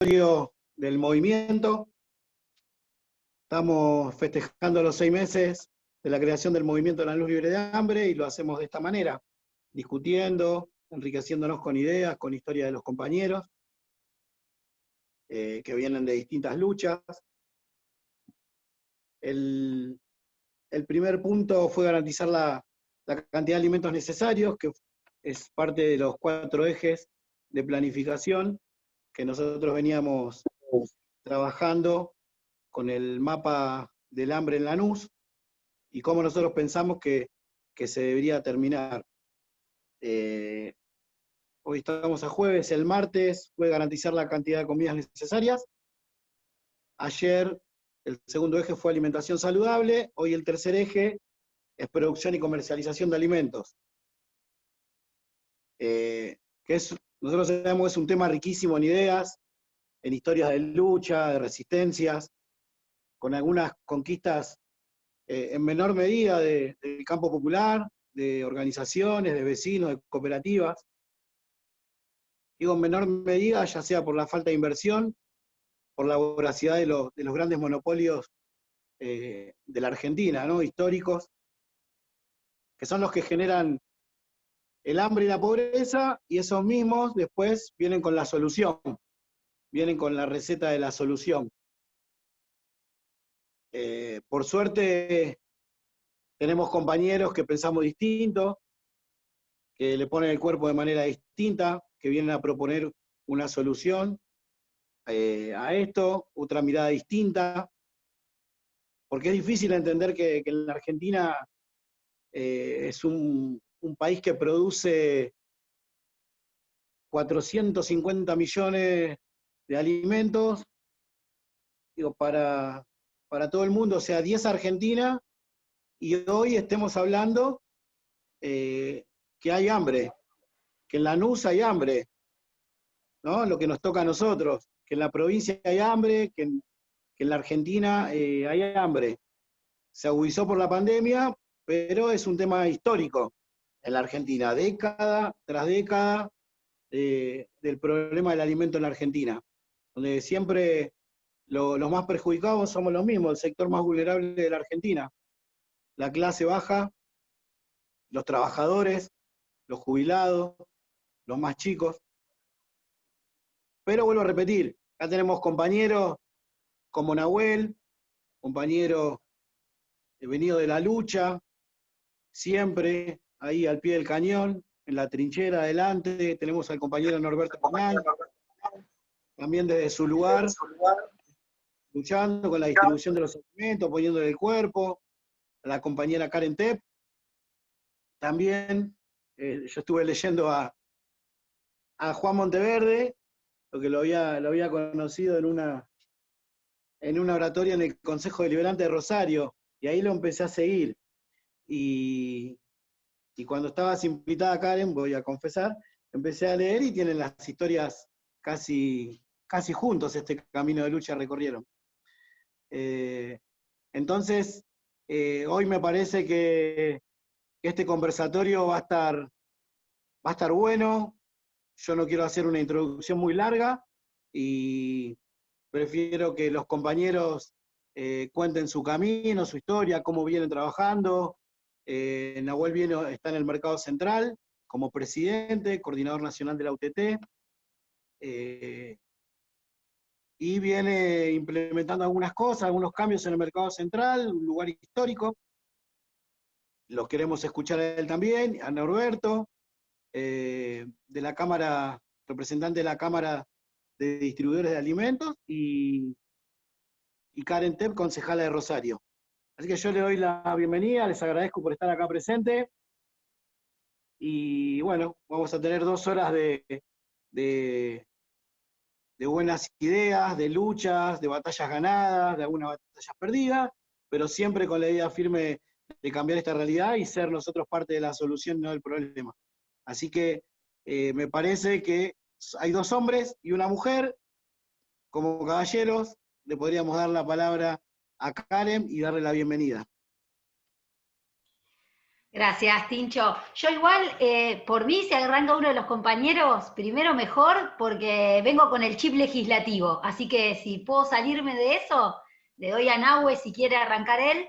del movimiento. Estamos festejando los 6 meses de la creación del movimiento Lanús Libre de Hambre y lo hacemos de esta manera, discutiendo, enriqueciéndonos con ideas, con historias de los compañeros que vienen de distintas luchas. El primer punto fue garantizar la cantidad de alimentos necesarios, que es parte de los 4 ejes de planificación que nosotros veníamos trabajando con el mapa del hambre en Lanús y cómo nosotros pensamos que se debería terminar. Hoy estamos a jueves, el martes fue garantizar la cantidad de comidas necesarias. Ayer el segundo eje fue alimentación saludable, hoy el tercer eje es producción y comercialización de alimentos. Nosotros sabemos que es un tema riquísimo en ideas, en historias de lucha, de resistencias, con algunas conquistas en menor medida del campo popular, de organizaciones, de vecinos, de cooperativas. Digo en menor medida, ya sea por la falta de inversión, por la voracidad de los grandes monopolios de la Argentina, ¿no? Históricos, que son los que generan el hambre y la pobreza, y esos mismos después vienen con la solución, vienen con la receta de la solución. Por suerte tenemos compañeros que pensamos distinto, que le ponen el cuerpo de manera distinta, que vienen a proponer una solución a esto, otra mirada distinta, porque es difícil entender que en la Argentina es un país que produce 450 millones de alimentos, digo, para todo el mundo, o sea, 10 Argentina, y hoy estemos hablando que hay hambre, que en Lanús hay hambre, ¿no? Lo que nos toca a nosotros, que en la provincia hay hambre, que en la Argentina hay hambre. Se agudizó por la pandemia, pero es un tema histórico en la Argentina, década tras década del problema del alimento en la Argentina, donde siempre los más perjudicados somos los mismos, el sector más vulnerable de la Argentina, la clase baja, los trabajadores, los jubilados, los más chicos. Pero vuelvo a repetir, acá tenemos compañeros como Nahuel, compañero venido de la lucha, siempre ahí al pie del cañón, en la trinchera adelante, tenemos al compañero Norberto Canal, también desde su lugar, luchando con la distribución de los alimentos, poniéndole el cuerpo, a la compañera Karen Tepp, también yo estuve leyendo a Juan Monteverde, porque lo había conocido en una oratoria en el Consejo Deliberante de Rosario, y ahí lo empecé a seguir. Y cuando estabas invitada, Karen, voy a confesar, empecé a leer y tienen las historias casi juntos, este camino de lucha recorrieron. Entonces, hoy me parece que este conversatorio va a estar bueno. Yo no quiero hacer una introducción muy larga y prefiero que los compañeros cuenten su camino, su historia, cómo vienen trabajando. Nahuel está en el Mercado Central como presidente, coordinador nacional de la UTT, y viene implementando algunas cosas, algunos cambios en el Mercado Central, un lugar histórico. Lo queremos escuchar a él también, a Norberto, de la Cámara, representante de la Cámara de Distribuidores de Alimentos, y Karen Tepp, concejala de Rosario. Así que yo le doy la bienvenida, les agradezco por estar acá presente, y bueno, vamos a tener 2 horas de buenas ideas, de luchas, de batallas ganadas, de algunas batallas perdidas, pero siempre con la idea firme de cambiar esta realidad y ser nosotros parte de la solución, no del problema. Así que me parece que hay 2 hombres y una mujer, como caballeros, le podríamos dar la palabra a Karen y darle la bienvenida. Gracias, Tincho. Yo igual, por mí, si arranca uno de los compañeros, primero mejor, porque vengo con el chip legislativo. Así que si puedo salirme de eso, le doy a Nahue si quiere arrancar él,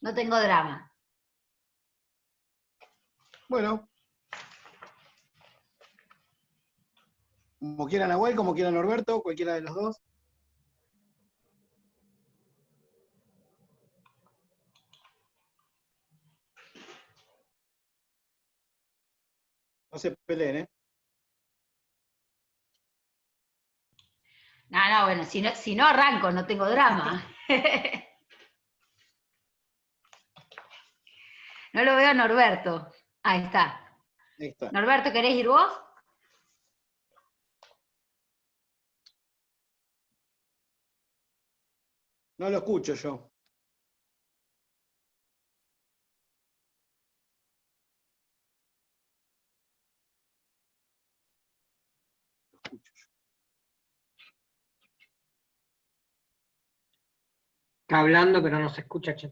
no tengo drama. Bueno, como quieran Nahuel, como quieran Norberto, cualquiera de los dos. No se peleen, ¿eh? No, no, bueno, si no arranco, no tengo drama. No lo veo a Norberto. Ahí está. Ahí está. Norberto, ¿querés ir vos? No lo escucho yo. Lo escucho yo. Está hablando, pero no se escucha, che.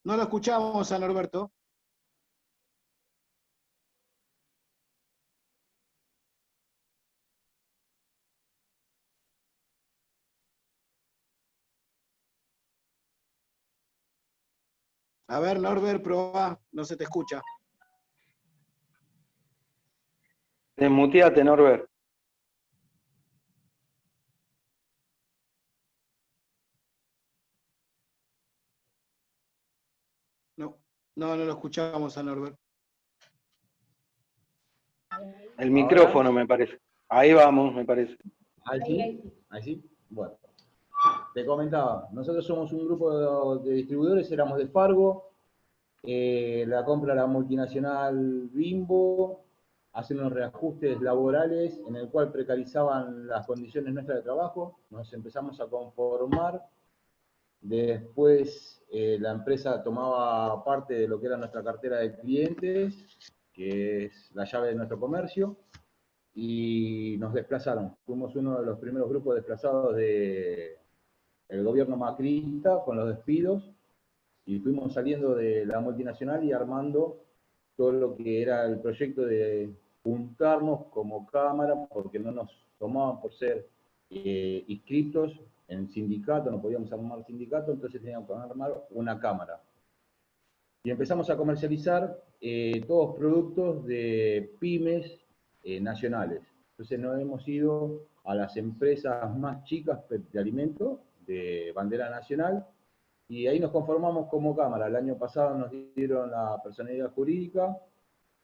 No lo escuchamos a Norberto. A ver, Norbert, probá, no se te escucha. Desmuteate, Norbert. No, no lo escuchamos a Norbert. El micrófono, me parece. Ahí vamos, me parece. Ahí sí, ahí sí. Bueno, te comentaba, nosotros somos un grupo de distribuidores, éramos de Fargo, la compra la multinacional Bimbo, hace unos reajustes laborales en el cual precarizaban las condiciones nuestras de trabajo, nos empezamos a conformar, después la empresa tomaba parte de lo que era nuestra cartera de clientes, que es la llave de nuestro comercio, y nos desplazaron. Fuimos uno de los primeros grupos desplazados del gobierno macrista con los despidos y fuimos saliendo de la multinacional y armando todo lo que era el proyecto de juntarnos como cámara porque no nos tomaban por ser inscritos en sindicato, no podíamos armar sindicato, entonces teníamos que armar una cámara. Y empezamos a comercializar todos productos de pymes nacionales. Entonces nos hemos ido a las empresas más chicas de alimentos de bandera nacional y ahí nos conformamos como cámara. El año pasado nos dieron la personalidad jurídica,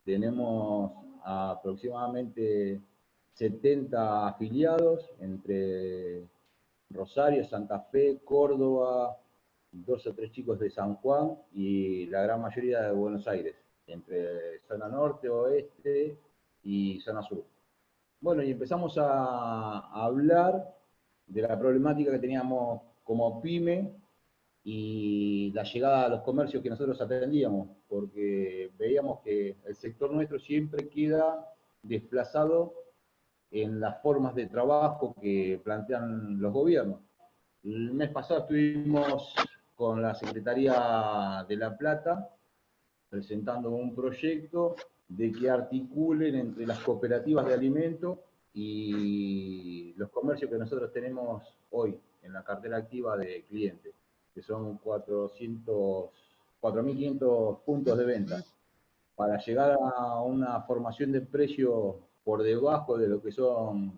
tenemos aproximadamente 70 afiliados entre Rosario, Santa Fe, Córdoba, 2 o 3 chicos de San Juan y la gran mayoría de Buenos Aires, entre zona norte, oeste y zona sur. Bueno, y empezamos a hablar de la problemática que teníamos como pyme y la llegada a los comercios que nosotros atendíamos, porque veíamos que el sector nuestro siempre queda desplazado en las formas de trabajo que plantean los gobiernos. El mes pasado estuvimos con la Secretaría de La Plata presentando un proyecto de que articulen entre las cooperativas de alimentos y los comercios que nosotros tenemos hoy en la cartera activa de clientes, que son 4.500 puntos de venta, para llegar a una formación de precios por debajo de lo que son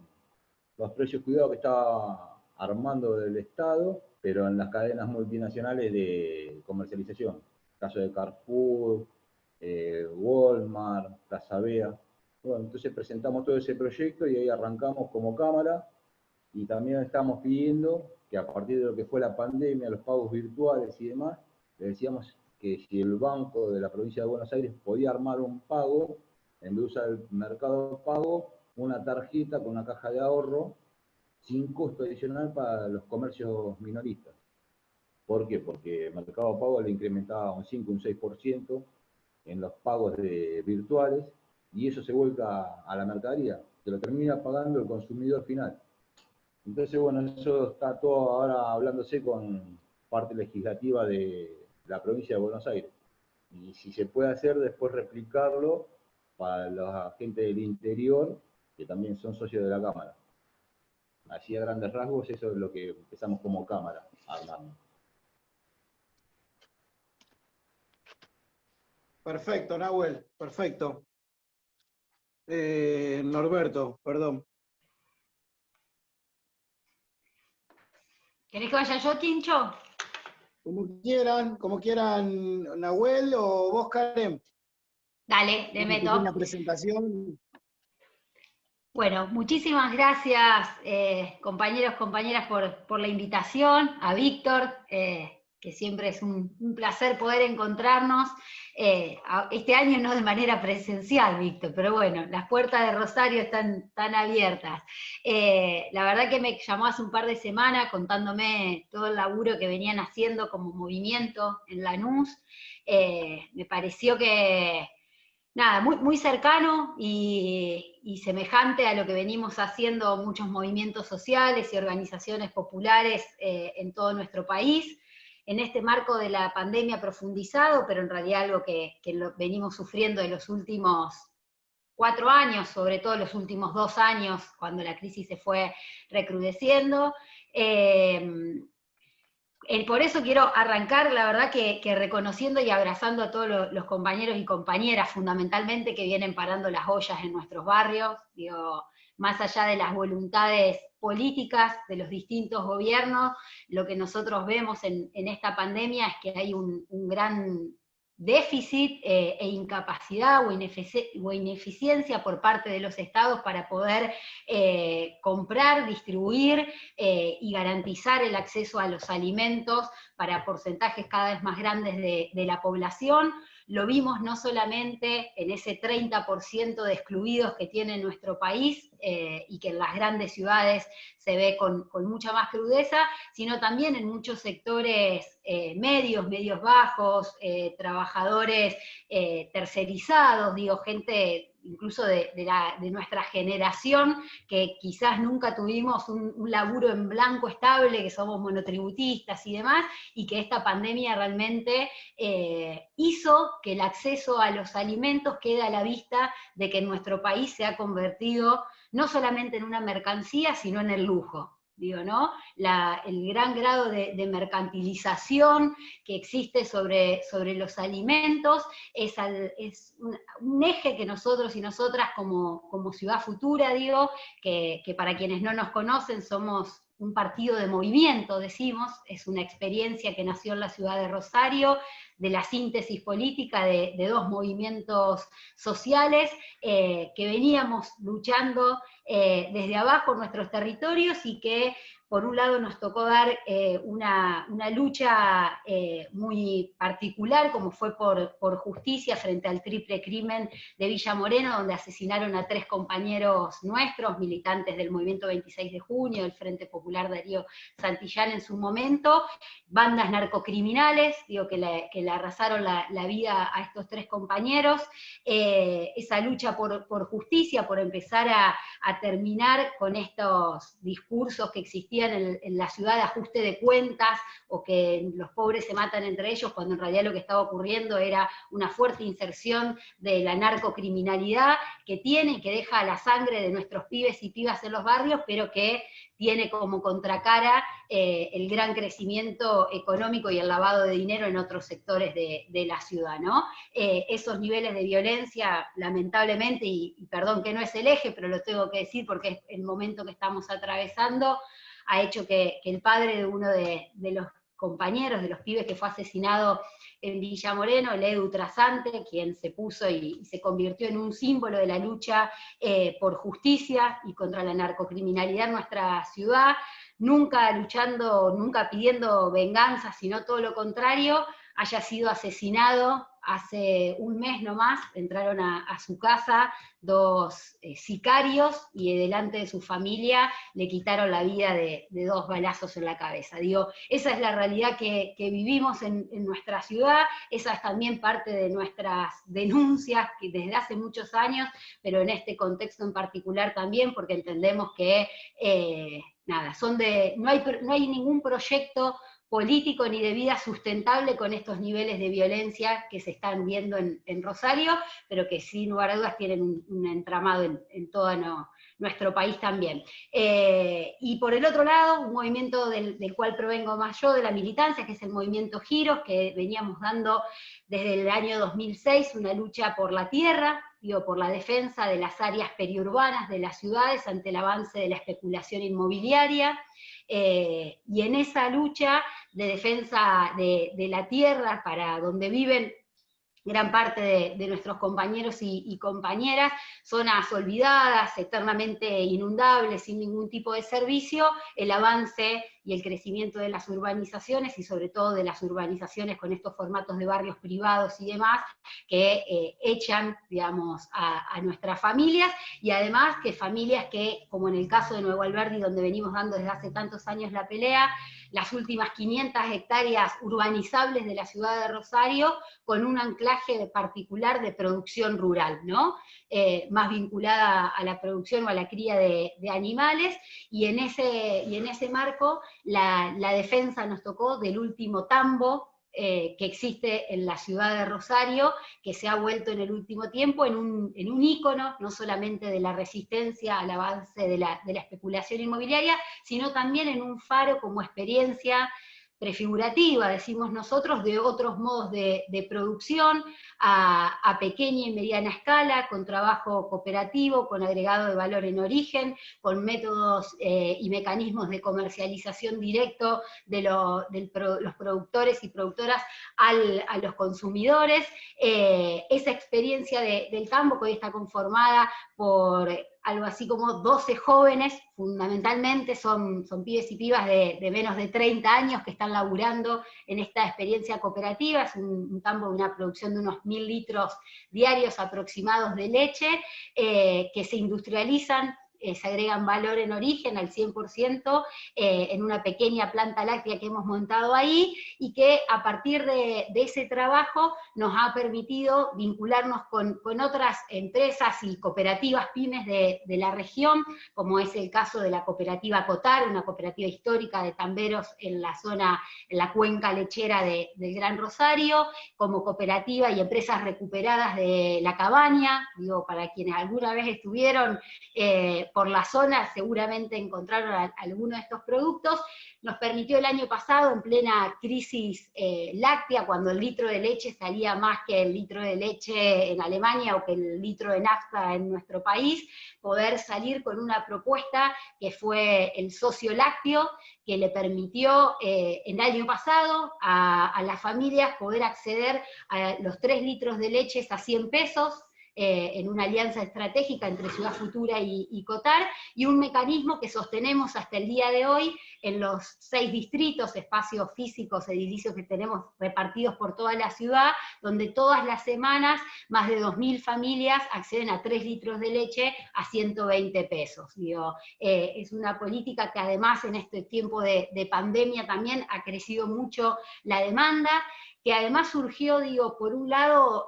los precios cuidados que está armando el Estado, pero en las cadenas multinacionales de comercialización. Caso de Carrefour, Walmart, Plaza Vea. Bueno, entonces presentamos todo ese proyecto y ahí arrancamos como cámara y también estamos pidiendo que a partir de lo que fue la pandemia, los pagos virtuales y demás, le decíamos que si el banco de la provincia de Buenos Aires podía armar un pago, en vez de usar el mercado pago, una tarjeta con una caja de ahorro sin costo adicional para los comercios minoristas. ¿Por qué? Porque el mercado pago le incrementaba un 5, un 6% en los pagos virtuales y eso se vuelca a la mercadería, que lo termina pagando el consumidor final. Entonces, bueno, eso está todo ahora hablándose con parte legislativa de la provincia de Buenos Aires. y si se puede hacer, después replicarlo para la gente del interior, que también son socios de la Cámara. Así a grandes rasgos, eso es lo que empezamos como Cámara armando. Perfecto, Nahuel, perfecto. Norberto, perdón. ¿Querés que vaya yo, Tincho? Como quieran, Nahuel o vos, Karen. Dale, le meto. La presentación. Bueno, muchísimas gracias, compañeros, compañeras, por la invitación, a Víctor, que siempre es un placer poder encontrarnos. Este año no de manera presencial, Víctor, pero bueno, las puertas de Rosario están abiertas. La verdad que me llamó hace un par de semanas contándome todo el laburo que venían haciendo como movimiento en Lanús. Me pareció que nada, muy, muy cercano y semejante a lo que venimos haciendo muchos movimientos sociales y organizaciones populares en todo nuestro país, en este marco de la pandemia profundizado, pero en realidad algo que lo venimos sufriendo en los últimos 4 años, sobre todo los últimos 2 años, cuando la crisis se fue recrudeciendo. Por eso quiero arrancar, la verdad, que reconociendo y abrazando a todos los compañeros y compañeras, fundamentalmente, que vienen parando las ollas en nuestros barrios, digo, más allá de las voluntades políticas de los distintos gobiernos, lo que nosotros vemos en esta pandemia es que hay un gran déficit e incapacidad o ineficiencia por parte de los estados para poder comprar, distribuir y garantizar el acceso a los alimentos para porcentajes cada vez más grandes de la población. Lo vimos no solamente en ese 30% de excluidos que tiene nuestro país y que en las grandes ciudades se ve con mucha más crudeza, sino también en muchos sectores medios bajos, trabajadores tercerizados, digo, gente incluso de nuestra generación, que quizás nunca tuvimos un laburo en blanco estable, que somos monotributistas y demás, y que esta pandemia realmente hizo que el acceso a los alimentos quede a la vista de que en nuestro país se ha convertido no solamente en una mercancía, sino en el lujo. Digo, ¿no? El gran grado de mercantilización que existe sobre los alimentos es un eje que nosotros y nosotras como Ciudad Futura, digo, que para quienes no nos conocen somos un partido de movimiento, decimos, es una experiencia que nació en la ciudad de Rosario, de la síntesis política de 2 movimientos sociales que veníamos luchando desde abajo en nuestros territorios y que por un lado nos tocó dar una lucha muy particular, como fue por justicia frente al triple crimen de Villa Moreno, donde asesinaron a 3 compañeros nuestros, militantes del Movimiento 26 de Junio, del Frente Popular Darío Santillán en su momento, bandas narcocriminales, digo, que le arrasaron la vida a estos 3 compañeros, esa lucha por justicia, por empezar a terminar con estos discursos que existían en la ciudad de ajuste de cuentas, o que los pobres se matan entre ellos, cuando en realidad lo que estaba ocurriendo era una fuerte inserción de la narcocriminalidad que tiene y que deja la sangre de nuestros pibes y pibas en los barrios, pero que tiene como contracara el gran crecimiento económico y el lavado de dinero en otros sectores de la ciudad, ¿no? Esos niveles de violencia, lamentablemente, y perdón que no es el eje, pero lo tengo que decir porque es el momento que estamos atravesando, ha hecho que el padre de uno de los compañeros, de los pibes que fue asesinado en Villa Moreno, el Edu Trasante, quien se puso y se convirtió en un símbolo de la lucha por justicia y contra la narcocriminalidad en nuestra ciudad, nunca luchando, nunca pidiendo venganza, sino todo lo contrario, haya sido asesinado hace un mes nomás. Entraron a su casa 2 sicarios y delante de su familia le quitaron la vida de 2 balazos en la cabeza. Digo, esa es la realidad que vivimos en nuestra ciudad, esa es también parte de nuestras denuncias que desde hace muchos años, pero en este contexto en particular también, porque entendemos que nada, no hay ningún proyecto político ni de vida sustentable con estos niveles de violencia que se están viendo en Rosario, pero que sin lugar a dudas tienen un entramado en todo nuestro país también. Y por el otro lado, un movimiento del cual provengo más yo, de la militancia, que es el movimiento Giros, que veníamos dando desde el año 2006, una lucha por la tierra, por la defensa de las áreas periurbanas de las ciudades ante el avance de la especulación inmobiliaria, y en esa lucha de defensa de la tierra para donde viven gran parte de nuestros compañeros y compañeras, zonas olvidadas, eternamente inundables, sin ningún tipo de servicio, el avance y el crecimiento de las urbanizaciones, y sobre todo de las urbanizaciones con estos formatos de barrios privados y demás, que echan, digamos, a nuestras familias, y además que familias que, como en el caso de Nuevo Alberdi, donde venimos dando desde hace tantos años la pelea, las últimas 500 hectáreas urbanizables de la ciudad de Rosario, con un anclaje particular de producción rural, ¿no? Más vinculada a la producción o a la cría de animales, y en ese marco la defensa nos tocó del último tambo que existe en la ciudad de Rosario, que se ha vuelto en el último tiempo en un ícono, no solamente de la resistencia al avance de la especulación inmobiliaria, sino también en un faro como experiencia prefigurativa, decimos nosotros, de otros modos de producción a pequeña y mediana escala, con trabajo cooperativo, con agregado de valor en origen, con métodos y mecanismos de comercialización directo de los productores y productoras a los consumidores. Esa experiencia del campo, que hoy está conformada por algo así como 12 jóvenes, fundamentalmente son pibes y pibas de menos de 30 años que están laburando en esta experiencia cooperativa. Es un campo de una producción de unos 1000 litros diarios aproximados de leche, que se industrializan, se agregan valor en origen al 100% en una pequeña planta láctea que hemos montado ahí, y que a partir de ese trabajo nos ha permitido vincularnos con otras empresas y cooperativas pymes de la región, como es el caso de la cooperativa Cotar, una cooperativa histórica de tamberos en la cuenca lechera del Gran Rosario, como cooperativa y empresas recuperadas de La Cabaña, digo, para quienes alguna vez estuvieron por la zona seguramente encontraron alguno de estos productos. Nos permitió el año pasado, en plena crisis láctea, cuando el litro de leche salía más que el litro de leche en Alemania o que el litro de nafta en nuestro país, poder salir con una propuesta que fue el socio lácteo, que le permitió el año pasado a las familias poder acceder a los 3 litros de leche a 100 pesos, en una alianza estratégica entre Ciudad Futura y Cotar, y un mecanismo que sostenemos hasta el día de hoy en los 6 distritos, espacios físicos, edilicios que tenemos repartidos por toda la ciudad, donde todas las semanas más de 2000 familias acceden a 3 litros de leche a 120 pesos. Digo, es una política que además en este tiempo de pandemia también ha crecido mucho la demanda, que además surgió, digo, por un lado,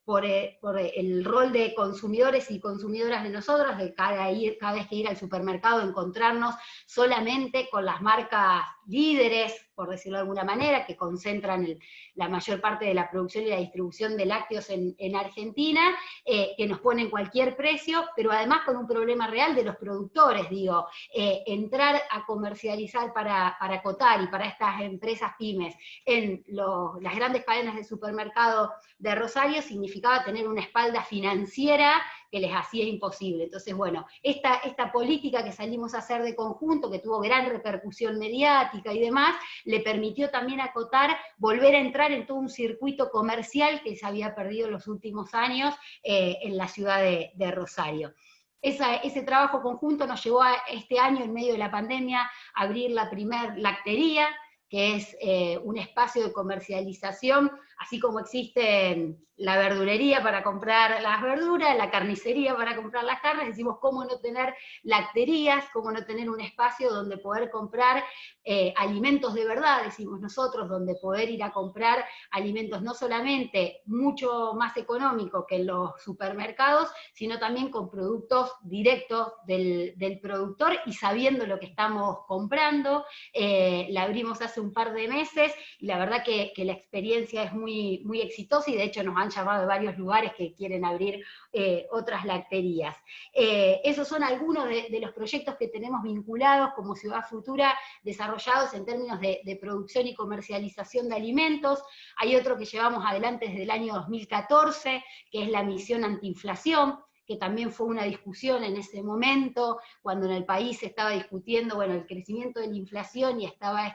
por el rol de consumidores y consumidoras de nosotros, de cada vez que ir al supermercado encontrarnos solamente con las marcas líderes, por decirlo de alguna manera, que concentran la mayor parte de la producción y la distribución de lácteos en Argentina, que nos ponen cualquier precio, pero además con un problema real de los productores, digo, entrar a comercializar para Cotar y para estas empresas pymes en las grandes cadenas de supermercado de Rosario significaba tener una espalda financiera que les hacía imposible. Entonces, bueno, esta política que salimos a hacer de conjunto, que tuvo gran repercusión mediática y demás, le permitió también a Cotar volver a entrar en todo un circuito comercial que se había perdido en los últimos años en la ciudad de Rosario. Ese trabajo conjunto nos llevó a este año, en medio de la pandemia, a abrir la primer lactería, que es un espacio de comercialización Así como existe la verdulería para comprar las verduras, la carnicería para comprar las carnes, decimos cómo no tener lacterías, cómo no tener un espacio donde poder comprar alimentos de verdad, decimos nosotros, donde poder ir a comprar alimentos no solamente mucho más económicos que en los supermercados, sino también con productos directos del productor y sabiendo lo que estamos comprando. La abrimos hace un par de meses y la verdad que la experiencia es muy, muy exitosa y de hecho nos han llamado de varios lugares que quieren abrir otras lacterías. Esos son algunos de los proyectos que tenemos vinculados como Ciudad Futura, desarrollados en términos de producción y comercialización de alimentos. Hay otro que llevamos adelante desde el año 2014, que es la misión antiinflación, que también fue una discusión en ese momento, cuando en el país se estaba discutiendo, bueno, el crecimiento de la inflación y estaba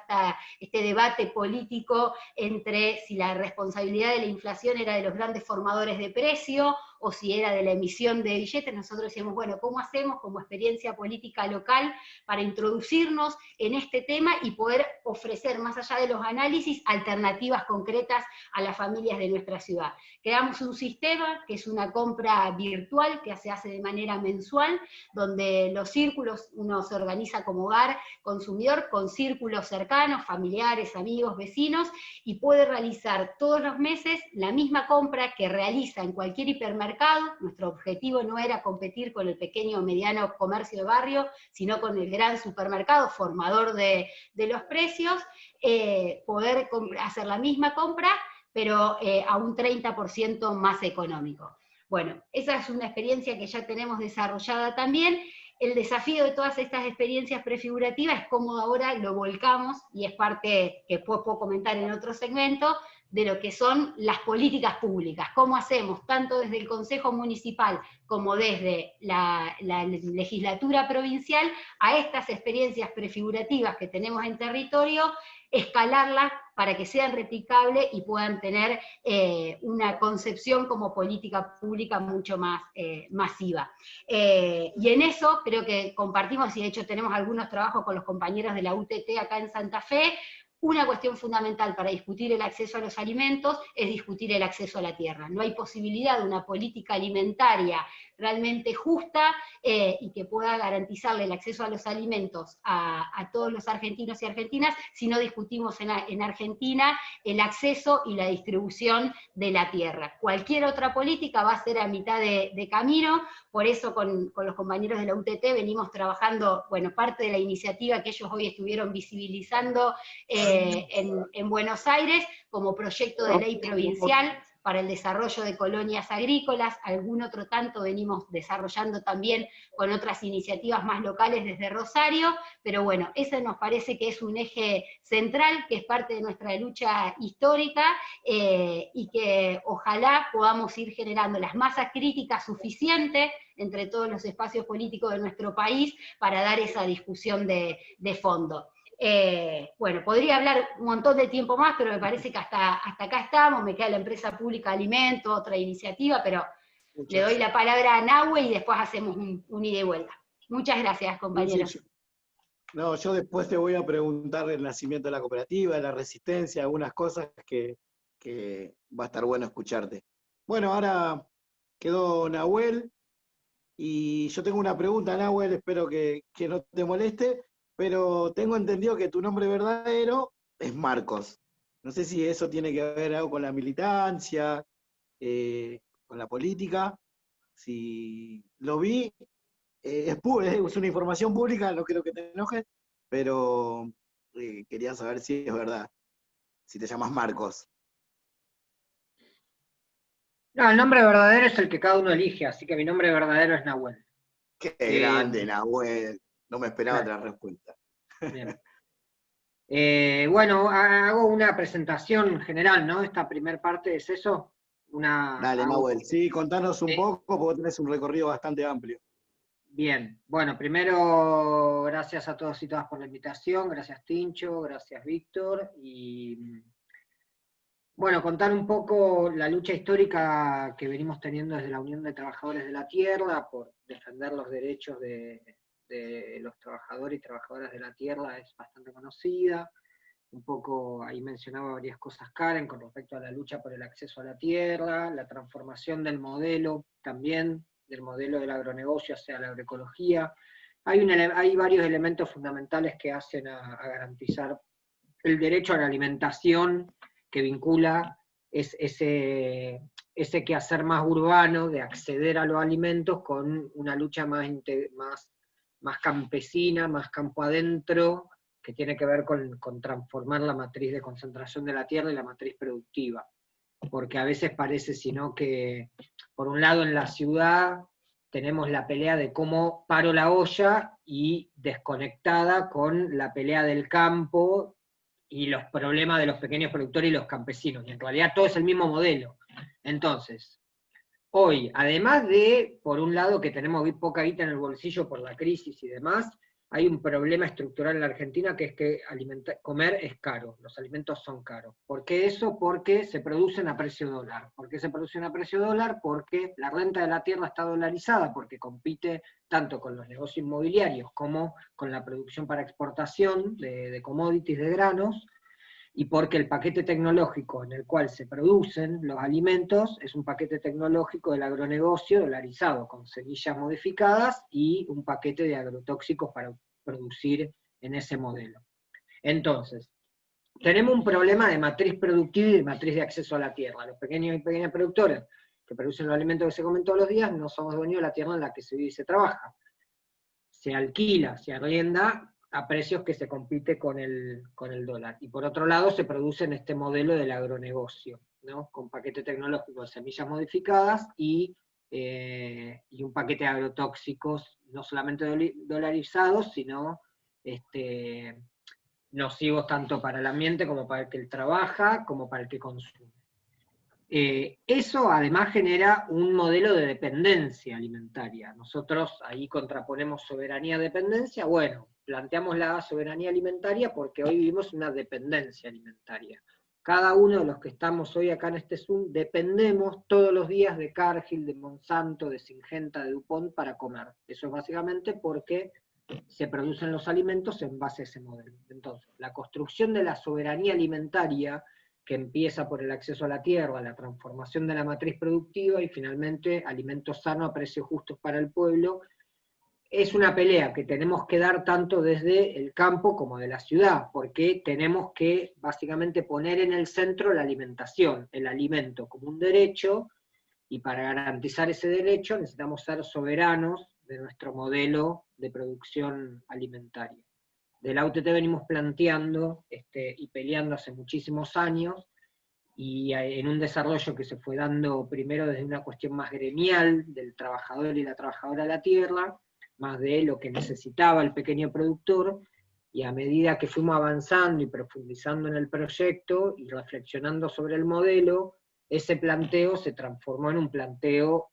este debate político entre si la responsabilidad de la inflación era de los grandes formadores de precio o si era de la emisión de billetes. Nosotros decíamos, bueno, ¿cómo hacemos como experiencia política local para introducirnos en este tema y poder ofrecer, más allá de los análisis, alternativas concretas a las familias de nuestra ciudad? Creamos un sistema que es una compra virtual que se hace de manera mensual, donde los círculos, uno se organiza como hogar consumidor con círculos cercanos, familiares, amigos, vecinos, y puede realizar todos los meses la misma compra que realiza en cualquier hipermercado. Nuestro objetivo no era competir con el pequeño o mediano comercio de barrio, sino con el gran supermercado, formador de los precios, poder hacer la misma compra, pero a un 30% más económico. Bueno, esa es una experiencia que ya tenemos desarrollada también. El desafío de todas estas experiencias prefigurativas es cómo ahora lo volcamos, y es parte que después puedo comentar en otro segmento, de lo que son las políticas públicas. Cómo hacemos, tanto desde el Consejo Municipal como desde la legislatura provincial, a estas experiencias prefigurativas que tenemos en territorio, escalarlas para que sean replicables y puedan tener una concepción como política pública mucho más masiva. Y en eso creo que compartimos, y de hecho tenemos algunos trabajos con los compañeros de la UTT acá en Santa Fe. Una cuestión fundamental para discutir el acceso a los alimentos es discutir el acceso a la tierra. No hay posibilidad de una política alimentaria realmente justa y que pueda garantizarle el acceso a los alimentos a todos los argentinos y argentinas si no discutimos en Argentina el acceso y la distribución de la tierra. Cualquier otra política va a ser a mitad de camino. Por eso con los compañeros de la UTT venimos trabajando, bueno, parte de la iniciativa que ellos hoy estuvieron visibilizando en Buenos Aires como proyecto de ley provincial para el desarrollo de colonias agrícolas. Algún otro tanto venimos desarrollando también con otras iniciativas más locales desde Rosario, pero bueno, ese nos parece que es un eje central, que es parte de nuestra lucha histórica, y que ojalá podamos ir generando las masas críticas suficientes entre todos los espacios políticos de nuestro país para dar esa discusión de fondo. Bueno, podría hablar un montón de tiempo más, pero me parece que hasta acá estamos. Me queda la empresa pública Alimento, otra iniciativa, pero le doy la palabra a Nahue y después hacemos un ida y vuelta. Muchas gracias, compañeros. No, yo después te voy a preguntar el nacimiento de la cooperativa, de la resistencia, algunas cosas que va a estar bueno escucharte. Bueno, ahora quedó Nahuel, y yo tengo una pregunta, Nahuel, espero que no te moleste, pero tengo entendido que tu nombre verdadero es Marcos. No sé si eso tiene que ver algo con la militancia, con la política. Si lo vi, es una información pública, no quiero que te enojes, pero quería saber si es verdad, si te llamas Marcos. No, el nombre verdadero es el que cada uno elige, así que mi nombre verdadero es Nahuel. Qué grande, Nahuel. No me esperaba otra respuesta. Bien. Bueno, hago una presentación general, ¿no? Esta primera parte es eso. Dale, Nahuel, sí, contanos un poco, porque vos tenés un recorrido bastante amplio. Bien, bueno, primero, gracias a todos y todas por la invitación, gracias Tincho, gracias Víctor, y bueno, contar un poco la lucha histórica que venimos teniendo desde la Unión de Trabajadores de la Tierra por defender los derechos de los trabajadores y trabajadoras de la tierra es bastante conocida. un poco ahí mencionaba varias cosas Karen con respecto a la lucha por el acceso a la tierra, la transformación del modelo también, del modelo del agronegocio hacia la agroecología. Hay varios elementos fundamentales que hacen a garantizar el derecho a la alimentación, que vincula ese quehacer más urbano de acceder a los alimentos con una lucha más campesina, más campo adentro, que tiene que ver con transformar la matriz de concentración de la tierra y la matriz productiva. Porque a veces parece, sino que, por un lado en la ciudad tenemos la pelea de cómo paro la olla y desconectada con la pelea del campo y los problemas de los pequeños productores y los campesinos, y en realidad todo es el mismo modelo. Entonces, hoy, además de, por un lado, que tenemos poca guita en el bolsillo por la crisis y demás, hay un problema estructural en la Argentina que es que comer es caro, los alimentos son caros. ¿Por qué eso? Porque se producen a precio dólar. ¿Por qué se producen a precio dólar? Porque la renta de la tierra está dolarizada, porque compite tanto con los negocios inmobiliarios como con la producción para exportación de commodities, de granos, y porque el paquete tecnológico en el cual se producen los alimentos es un paquete tecnológico del agronegocio dolarizado, con semillas modificadas y un paquete de agrotóxicos para producir en ese modelo. Entonces, tenemos un problema de matriz productiva y de matriz de acceso a la tierra. Los pequeños y pequeñas productores que producen los alimentos que se comen todos los días no somos dueños de la tierra en la que se vive y se trabaja. Se alquila, se arrienda a precios que se compite con el dólar. Y por otro lado se produce en este modelo del agronegocio, ¿no? Con paquete tecnológico de semillas modificadas y un paquete de agrotóxicos no solamente dolarizados, sino nocivos tanto para el ambiente como para el que trabaja, como para el que consume. Eso además genera un modelo de dependencia alimentaria. Nosotros ahí contraponemos soberanía-dependencia. Bueno, planteamos la soberanía alimentaria porque hoy vivimos una dependencia alimentaria. Cada uno de los que estamos hoy acá en este Zoom dependemos todos los días de Cargill, de Monsanto, de Syngenta, de DuPont para comer. Eso es básicamente porque se producen los alimentos en base a ese modelo. Entonces, la construcción de la soberanía alimentaria, que empieza por el acceso a la tierra, la transformación de la matriz productiva y finalmente alimentos sanos a precios justos para el pueblo, es una pelea que tenemos que dar tanto desde el campo como de la ciudad, porque tenemos que básicamente poner en el centro la alimentación, el alimento como un derecho, y para garantizar ese derecho necesitamos ser soberanos de nuestro modelo de producción alimentaria. De la UTT venimos planteando y peleando hace muchísimos años, y en un desarrollo que se fue dando primero desde una cuestión más gremial, del trabajador y la trabajadora de la tierra, más de lo que necesitaba el pequeño productor, y a medida que fuimos avanzando y profundizando en el proyecto, y reflexionando sobre el modelo, ese planteo se transformó en un planteo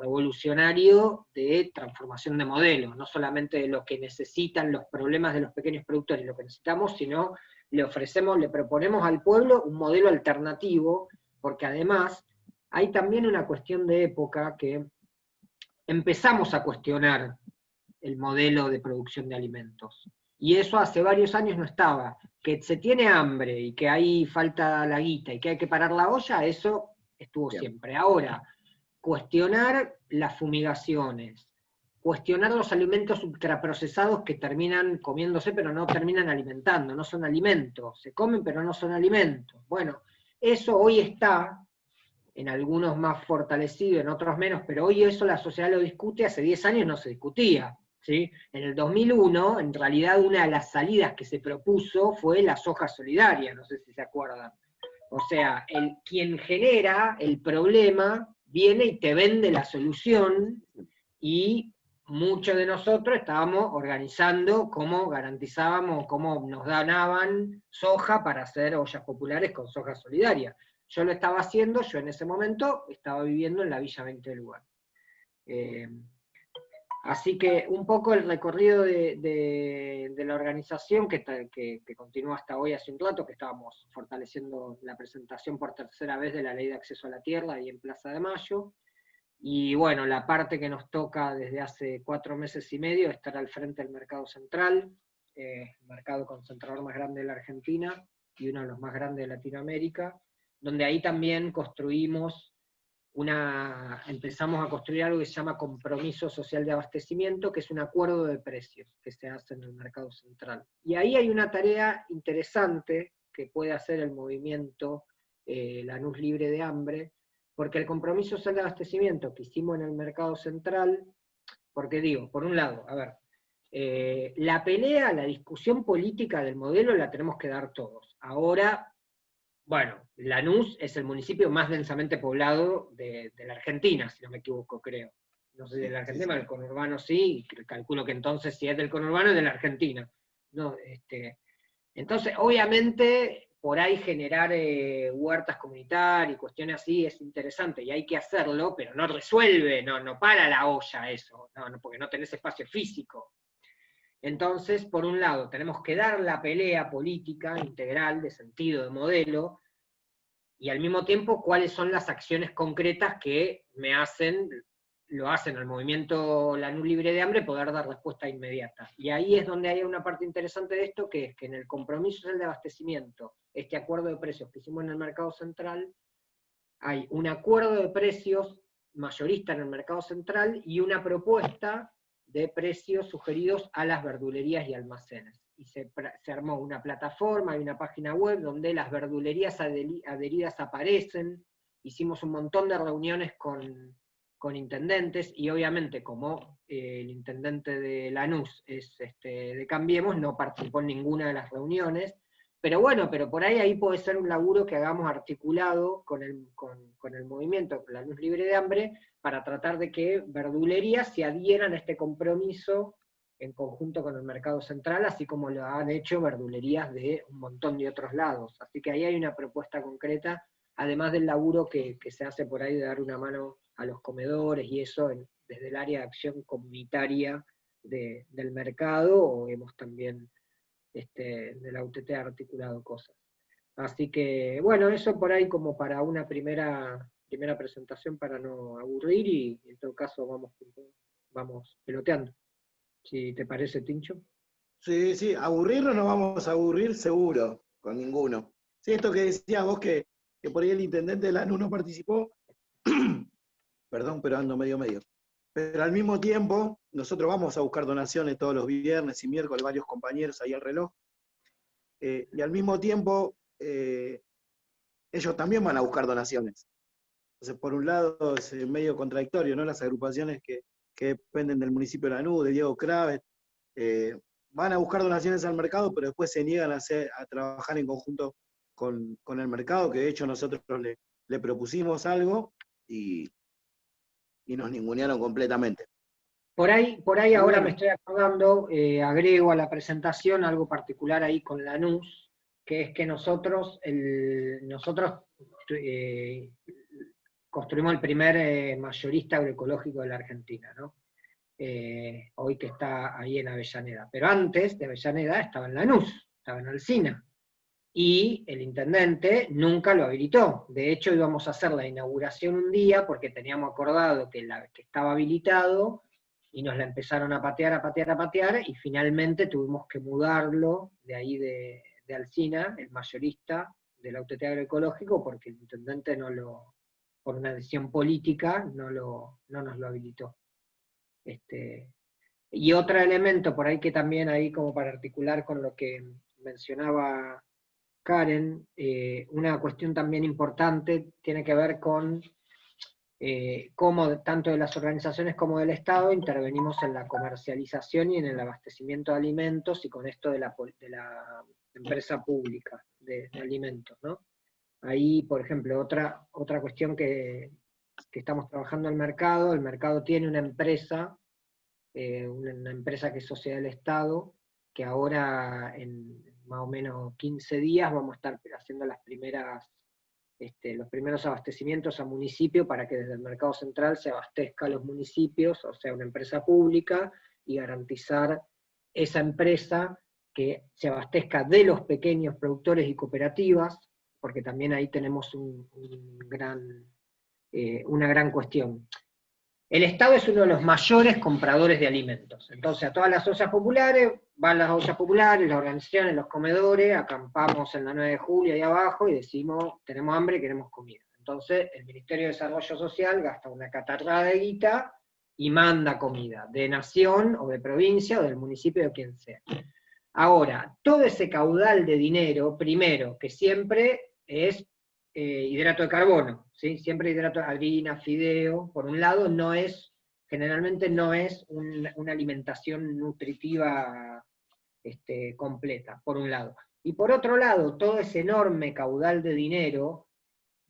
revolucionario de transformación de modelos, no solamente de lo que necesitan los problemas de los pequeños productores, lo que necesitamos, sino le proponemos al pueblo un modelo alternativo, porque además hay también una cuestión de época que empezamos a cuestionar el modelo de producción de alimentos. Y eso hace varios años no estaba. Que se tiene hambre y que ahí falta la guita y que hay que parar la olla, eso estuvo siempre. Ahora, cuestionar las fumigaciones, cuestionar los alimentos ultraprocesados que terminan comiéndose pero no terminan alimentando, no son alimentos, se comen pero no son alimentos. Bueno, eso hoy está, en algunos más fortalecido, en otros menos, pero hoy eso la sociedad lo discute, hace 10 años no se discutía. ¿Sí? En el 2001, en realidad una de las salidas que se propuso fue la soja solidaria, no sé si se acuerdan. O sea, quien genera el problema viene y te vende la solución, y muchos de nosotros estábamos organizando cómo garantizábamos, cómo nos donaban soja para hacer ollas populares con soja solidaria. Yo lo estaba haciendo, yo en ese momento estaba viviendo en la Villa 20 del lugar. Así que un poco el recorrido de la organización que continúa hasta hoy, hace un rato, que estábamos fortaleciendo la presentación por tercera vez de la Ley de Acceso a la Tierra ahí en Plaza de Mayo, y bueno, la parte que nos toca desde hace 4 meses y medio, estar al frente del Mercado Central, el mercado concentrador más grande de la Argentina, y uno de los más grandes de Latinoamérica, donde ahí también empezamos a construir algo que se llama compromiso social de abastecimiento, que es un acuerdo de precios que se hace en el mercado central. Y ahí hay una tarea interesante que puede hacer el movimiento Lanús Libre de Hambre, porque el compromiso social de abastecimiento que hicimos en el mercado central, porque digo, por un lado, a ver, la pelea, la discusión política del modelo la tenemos que dar todos. Ahora, bueno, Lanús es el municipio más densamente poblado de la Argentina, si no me equivoco, creo. No sé si de la Argentina, del conurbano sí, y calculo que entonces si es del conurbano es de la Argentina. No, entonces, obviamente, por ahí generar huertas comunitarias y cuestiones así es interesante, y hay que hacerlo, pero no resuelve, no para la olla eso, porque no tenés espacio físico. Entonces, por un lado, tenemos que dar la pelea política integral, de sentido, de modelo, y al mismo tiempo, cuáles son las acciones concretas que lo hacen al movimiento Lanús Libre de Hambre poder dar respuesta inmediata. Y ahí es donde hay una parte interesante de esto, que es que en el compromiso social de abastecimiento, este acuerdo de precios que hicimos en el mercado central, hay un acuerdo de precios mayorista en el mercado central y una propuesta de precios sugeridos a las verdulerías y almacenes. Y se armó una plataforma y una página web donde las verdulerías adheridas aparecen. Hicimos un montón de reuniones con intendentes, y obviamente como el intendente de Lanús es de Cambiemos, no participó en ninguna de las reuniones, pero bueno, por ahí puede ser un laburo que hagamos articulado con el movimiento Lanús Libre de Hambre, para tratar de que verdulerías se adhieran a este compromiso en conjunto con el mercado central, así como lo han hecho verdulerías de un montón de otros lados. Así que ahí hay una propuesta concreta, además del laburo que se hace por ahí de dar una mano a los comedores y eso desde el área de acción comunitaria del mercado, o hemos también de la UTT articulado cosas. Así que, bueno, eso por ahí como para una primera presentación para no aburrir, y en todo caso vamos peloteando. Si te parece, Tincho. Sí, aburrirnos no vamos a aburrir seguro, con ninguno. Sí, esto que decías vos, que por ahí el intendente de Lanús no participó, perdón, pero ando medio. Pero al mismo tiempo, nosotros vamos a buscar donaciones todos los viernes y miércoles, varios compañeros ahí al reloj, y al mismo tiempo, ellos también van a buscar donaciones. Entonces, por un lado, es medio contradictorio, ¿no? Las agrupaciones que dependen del municipio de Lanús, de Diego Kravet, van a buscar donaciones al mercado, pero después se niegan a trabajar en conjunto con el mercado, que de hecho nosotros le propusimos algo y nos ningunearon completamente. Por ahí ahora me estoy acordando, agrego a la presentación algo particular ahí con Lanús, que es que nosotros construimos el primer mayorista agroecológico de la Argentina, ¿no? Hoy que está ahí en Avellaneda. Pero antes de Avellaneda estaba en Lanús, estaba en Alsina. Y el intendente nunca lo habilitó. De hecho, íbamos a hacer la inauguración un día porque teníamos acordado que estaba habilitado, y nos la empezaron a patear, y finalmente tuvimos que mudarlo de ahí de Alsina, el mayorista del UTT agroecológico, porque el intendente por una decisión política, no nos lo habilitó. Y otro elemento por ahí que también ahí como para articular con lo que mencionaba Karen, una cuestión también importante tiene que ver con cómo tanto de las organizaciones como del Estado intervenimos en la comercialización y en el abastecimiento de alimentos, y con esto de la empresa pública de alimentos, ¿no? Ahí, por ejemplo, otra cuestión que estamos trabajando en el mercado tiene una empresa que es sociedad del Estado, que ahora en más o menos 15 días vamos a estar haciendo los primeros abastecimientos a municipio, para que desde el mercado central se abastezca a los municipios, o sea, una empresa pública, y garantizar esa empresa que se abastezca de los pequeños productores y cooperativas, porque también ahí tenemos una gran cuestión. El Estado es uno de los mayores compradores de alimentos. Entonces, a todas las ollas populares, van las ollas populares, las organizaciones, los comedores, acampamos en la 9 de julio ahí abajo y decimos, tenemos hambre y queremos comida. Entonces, el Ministerio de Desarrollo Social gasta una catarrada de guita y manda comida, de nación o de provincia o del municipio de quien sea. Ahora, todo ese caudal de dinero, primero, que siempre es hidrato de carbono, ¿sí? Siempre hidrato de harina, fideo, por un lado, generalmente no es una alimentación nutritiva completa, por un lado. Y por otro lado, todo ese enorme caudal de dinero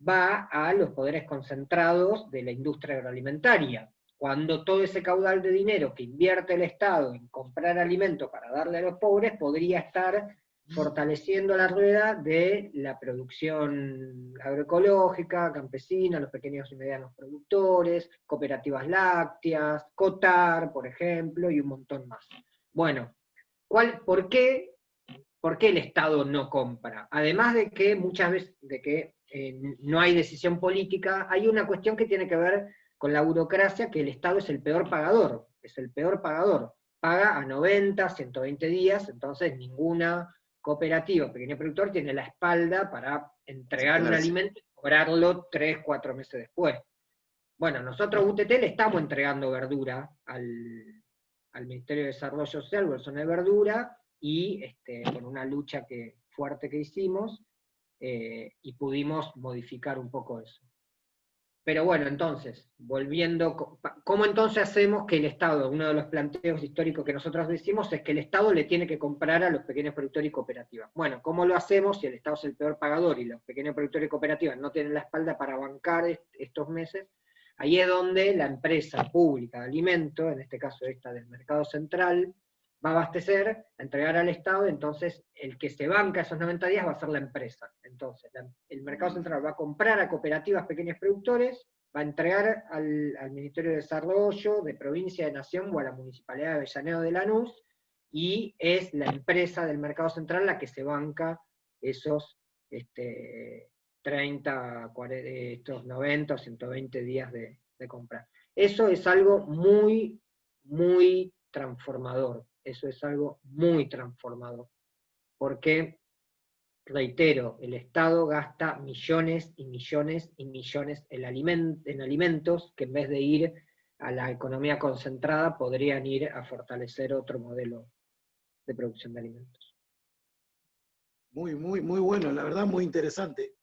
va a los poderes concentrados de la industria agroalimentaria. Cuando todo ese caudal de dinero que invierte el Estado en comprar alimentos para darle a los pobres, podría estar fortaleciendo la rueda de la producción agroecológica, campesina, los pequeños y medianos productores, cooperativas lácteas, COTAR, por ejemplo, y un montón más. Bueno, ¿por qué el Estado no compra? Además de que muchas veces no hay decisión política, hay una cuestión que tiene que ver con la burocracia, que el Estado es el peor pagador, paga a 90, 120 días, entonces ninguna cooperativa, pequeño productor, tiene la espalda para entregar un alimento y cobrarlo 3, 4 meses después. Bueno, nosotros UTT le estamos entregando verdura al Ministerio de Desarrollo Social, bolsón de verdura, y con una lucha fuerte que hicimos, y pudimos modificar un poco eso. Pero bueno, entonces, volviendo, ¿cómo entonces hacemos que el Estado, uno de los planteos históricos que nosotros decimos es que el Estado le tiene que comprar a los pequeños productores y cooperativas? Bueno, ¿cómo lo hacemos si el Estado es el peor pagador y los pequeños productores y cooperativas no tienen la espalda para bancar estos meses? Ahí es donde la empresa pública de alimentos, en este caso esta del Mercado Central, va a abastecer, a entregar al Estado, entonces el que se banca esos 90 días va a ser la empresa. Entonces, el Mercado Central va a comprar a cooperativas, pequeños productores, va a entregar al Ministerio de Desarrollo, de provincia, de nación, o a la Municipalidad de Avellaneda de Lanús, y es la empresa del Mercado Central la que se banca esos 30, 40, estos 90, 120 días de compra. Eso es algo muy, muy transformador. Eso es algo muy transformador, porque, reitero, el Estado gasta millones y millones y millones en alimentos, que en vez de ir a la economía concentrada, podrían ir a fortalecer otro modelo de producción de alimentos. Muy, muy, muy bueno, la verdad muy interesante.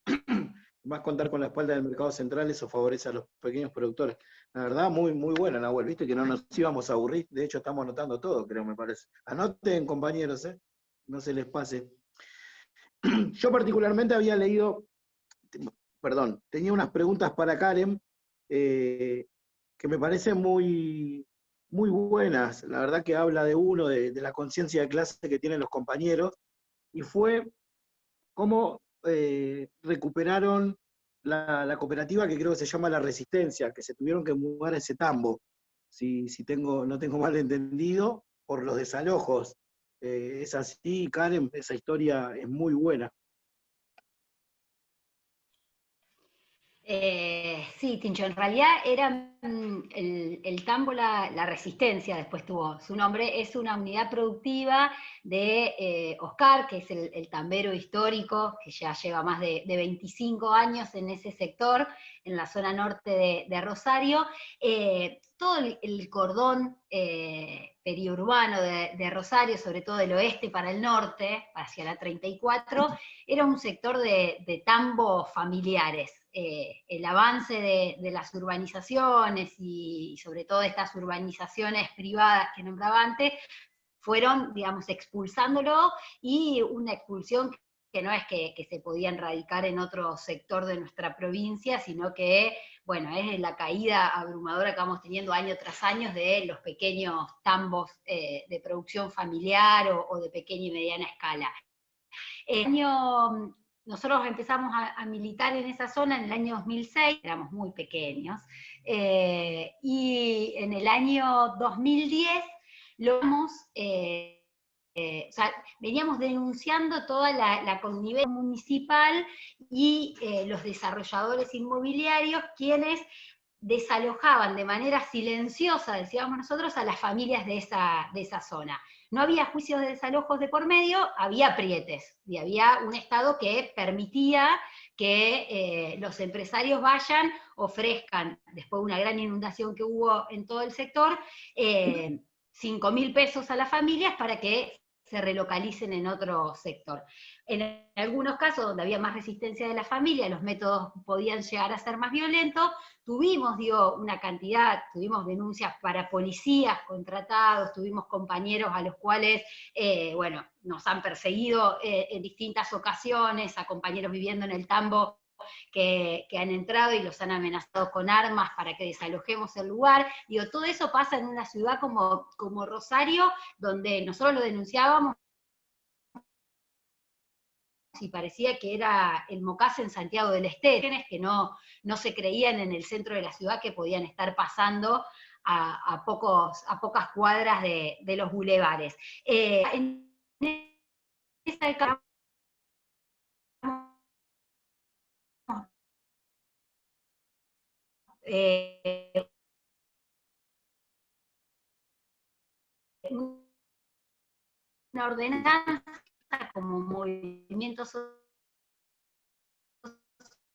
Más contar con la espalda del Mercado Central, eso favorece a los pequeños productores. La verdad, muy, muy buena, Nahuel, viste que no nos íbamos a aburrir, de hecho estamos anotando todo, creo, me parece. Anoten, compañeros, no se les pase. Yo particularmente había leído, tenía unas preguntas para Karen, que me parecen muy, muy buenas. La verdad que habla de uno, de la conciencia de clase que tienen los compañeros, y fue cómo recuperaron la cooperativa que creo que se llama La Resistencia, que se tuvieron que mudar a ese tambo, si no tengo mal entendido, por los desalojos. Es así, Karen, esa historia es muy buena. Sí, Tincho, en realidad era el tambo la Resistencia, después tuvo su nombre, es una unidad productiva de Oscar, que es el tambero histórico, que ya lleva más de 25 años en ese sector, en la zona norte de Rosario. Todo el cordón periurbano de Rosario, sobre todo del oeste para el norte, hacia la 34, era un sector de tambos familiares. El avance de las urbanizaciones y sobre todo estas urbanizaciones privadas que nombraba antes, fueron, digamos, expulsándolo, y una expulsión que no es que se podían radicar en otro sector de nuestra provincia, sino que, bueno, es la caída abrumadora que vamos teniendo año tras año de los pequeños tambos de producción familiar o de pequeña y mediana escala. Nosotros empezamos a militar en esa zona en el año 2006, éramos muy pequeños, y en el año 2010 logramos, o sea, veníamos denunciando toda la connivencia municipal y los desarrolladores inmobiliarios, quienes desalojaban de manera silenciosa, decíamos nosotros, a las familias de esa zona. No había juicios de desalojos de por medio, había aprietes, y había un Estado que permitía que los empresarios vayan, ofrezcan, después de una gran inundación que hubo en todo el sector, 5.000 pesos a las familias para que se relocalicen en otro sector. En algunos casos donde había más resistencia de la familia, los métodos podían llegar a ser más violentos, tuvimos, una cantidad, tuvimos denuncias para policías contratados, tuvimos compañeros a los cuales, nos han perseguido en distintas ocasiones, a compañeros viviendo en el Tambo, que han entrado y los han amenazado con armas para que desalojemos el lugar. Todo eso pasa en una ciudad como Rosario, donde nosotros lo denunciábamos y parecía que era el Mocase en Santiago del Estero, que no se creían en el centro de la ciudad que podían estar pasando a pocas cuadras de los bulevares. En esa época, una ordenanza como movimiento social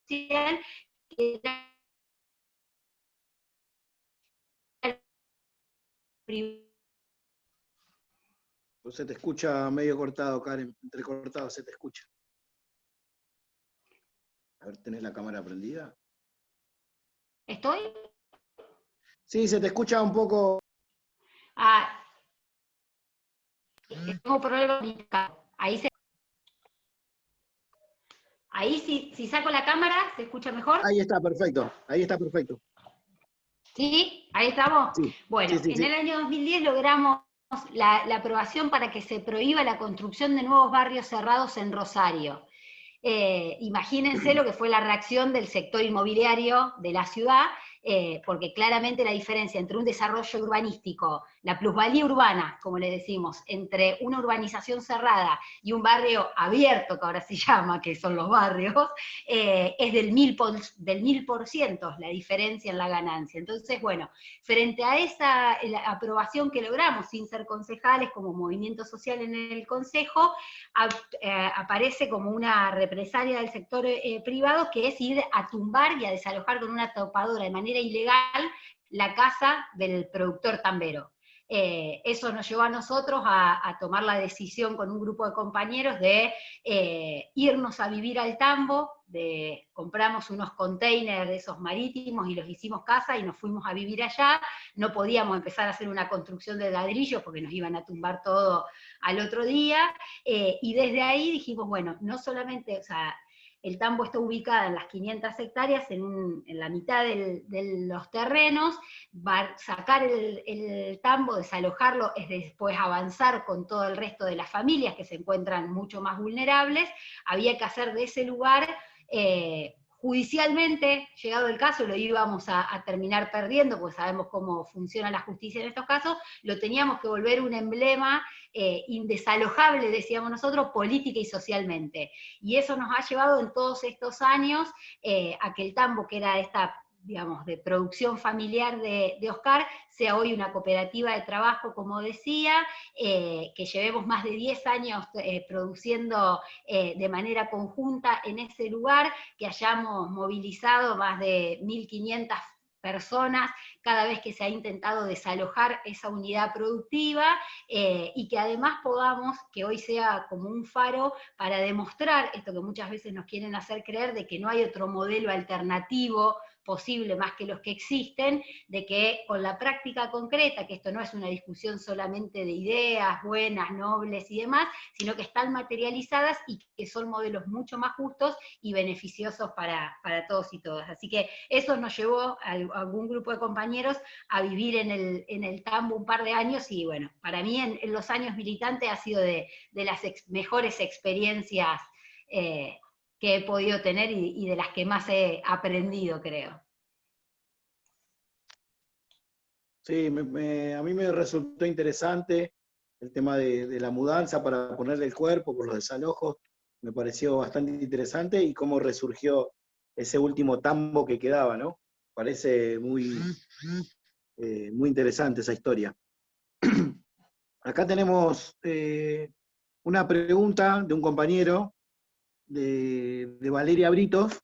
que era Se te escucha medio cortado, Karen, entrecortado se te escucha. A ver, ¿tenés la cámara prendida? ¿Estoy? Sí, se te escucha un poco. Tengo problemas. Ahí si saco la cámara, ¿se escucha mejor? Ahí está, perfecto. Ahí está, perfecto. ¿Sí? ¿Ahí estamos? Sí. Bueno, sí. En el año 2010 logramos la aprobación para que se prohíba la construcción de nuevos barrios cerrados en Rosario. Imagínense lo que fue la reacción del sector inmobiliario de la ciudad, porque claramente la diferencia entre un desarrollo urbanístico, la plusvalía urbana, como le decimos, entre una urbanización cerrada y un barrio abierto, que ahora se llama, que son los barrios, es del 1000% la diferencia en la ganancia. Entonces, frente a esa aprobación que logramos, sin ser concejales, como movimiento social en el Consejo, aparece como una represalia del sector privado, que es ir a tumbar y a desalojar con una topadora de manera ilegal la casa del productor tambero. Eso nos llevó a nosotros a tomar la decisión con un grupo de compañeros de irnos a vivir al Tambo, compramos unos containers de esos marítimos y los hicimos casa y nos fuimos a vivir allá. No podíamos empezar a hacer una construcción de ladrillos porque nos iban a tumbar todo al otro día, y desde ahí dijimos, no solamente, el Tambo está ubicado en las 500 hectáreas, en la mitad de los terrenos, sacar el Tambo, desalojarlo, es después avanzar con todo el resto de las familias que se encuentran mucho más vulnerables. Había que hacer de ese lugar, judicialmente, llegado el caso, lo íbamos a terminar perdiendo, porque sabemos cómo funciona la justicia en estos casos, lo teníamos que volver un emblema indesalojable, decíamos nosotros, política y socialmente. Y eso nos ha llevado en todos estos años a que el Tambo, que era esta, de producción familiar de Oscar, sea hoy una cooperativa de trabajo, como decía, que llevemos más de 10 años produciendo de manera conjunta en ese lugar, que hayamos movilizado más de 1.500 personas cada vez que se ha intentado desalojar esa unidad productiva, y que además podamos, que hoy sea como un faro para demostrar esto que muchas veces nos quieren hacer creer, de que no hay otro modelo alternativo posible más que los que existen, de que con la práctica concreta, que esto no es una discusión solamente de ideas buenas, nobles y demás, sino que están materializadas y que son modelos mucho más justos y beneficiosos para todos y todas. Así que eso nos llevó a algún grupo de compañeros a vivir en el Tambo un par de años, y para mí en los años militantes ha sido de las mejores experiencias que he podido tener y de las que más he aprendido, creo. Sí, a mí me resultó interesante el tema de la mudanza para ponerle el cuerpo por los desalojos, me pareció bastante interesante, y cómo resurgió ese último Tambo que quedaba, ¿no? Parece muy interesante esa historia. Acá tenemos una pregunta de un compañero, de Valeria Britos,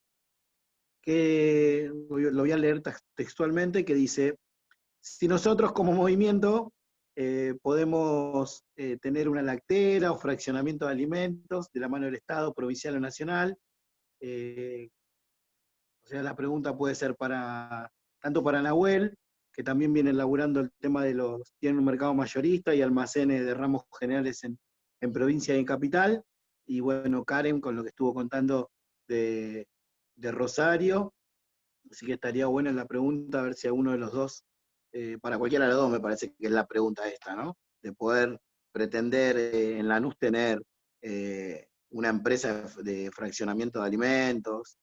que lo voy a leer textualmente, que dice: si nosotros como movimiento podemos tener una lactera o fraccionamiento de alimentos de la mano del Estado, provincial o nacional, o sea, la pregunta puede ser tanto para Nahuel, que también viene laburando el tema tiene un mercado mayorista y almacenes de ramos generales en provincia y en capital, y bueno, Karen con lo que estuvo contando de Rosario, así que estaría buena la pregunta, a ver si a uno de los dos, para cualquiera de los dos me parece que es la pregunta esta, ¿no? De poder pretender en Lanús tener una empresa de fraccionamiento de alimentos,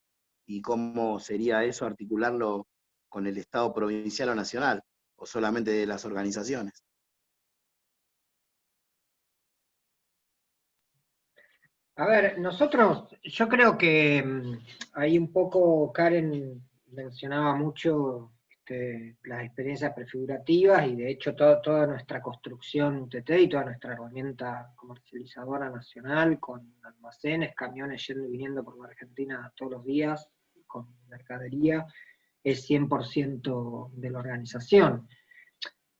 y cómo sería eso articularlo con el Estado provincial o nacional, o solamente de las organizaciones. A ver, yo creo que ahí un poco Karen mencionaba mucho las experiencias prefigurativas, y de hecho toda nuestra construcción UTT y toda nuestra herramienta comercializadora nacional, con almacenes, camiones yendo y viniendo por la Argentina todos los días, con mercadería, es 100% de la organización.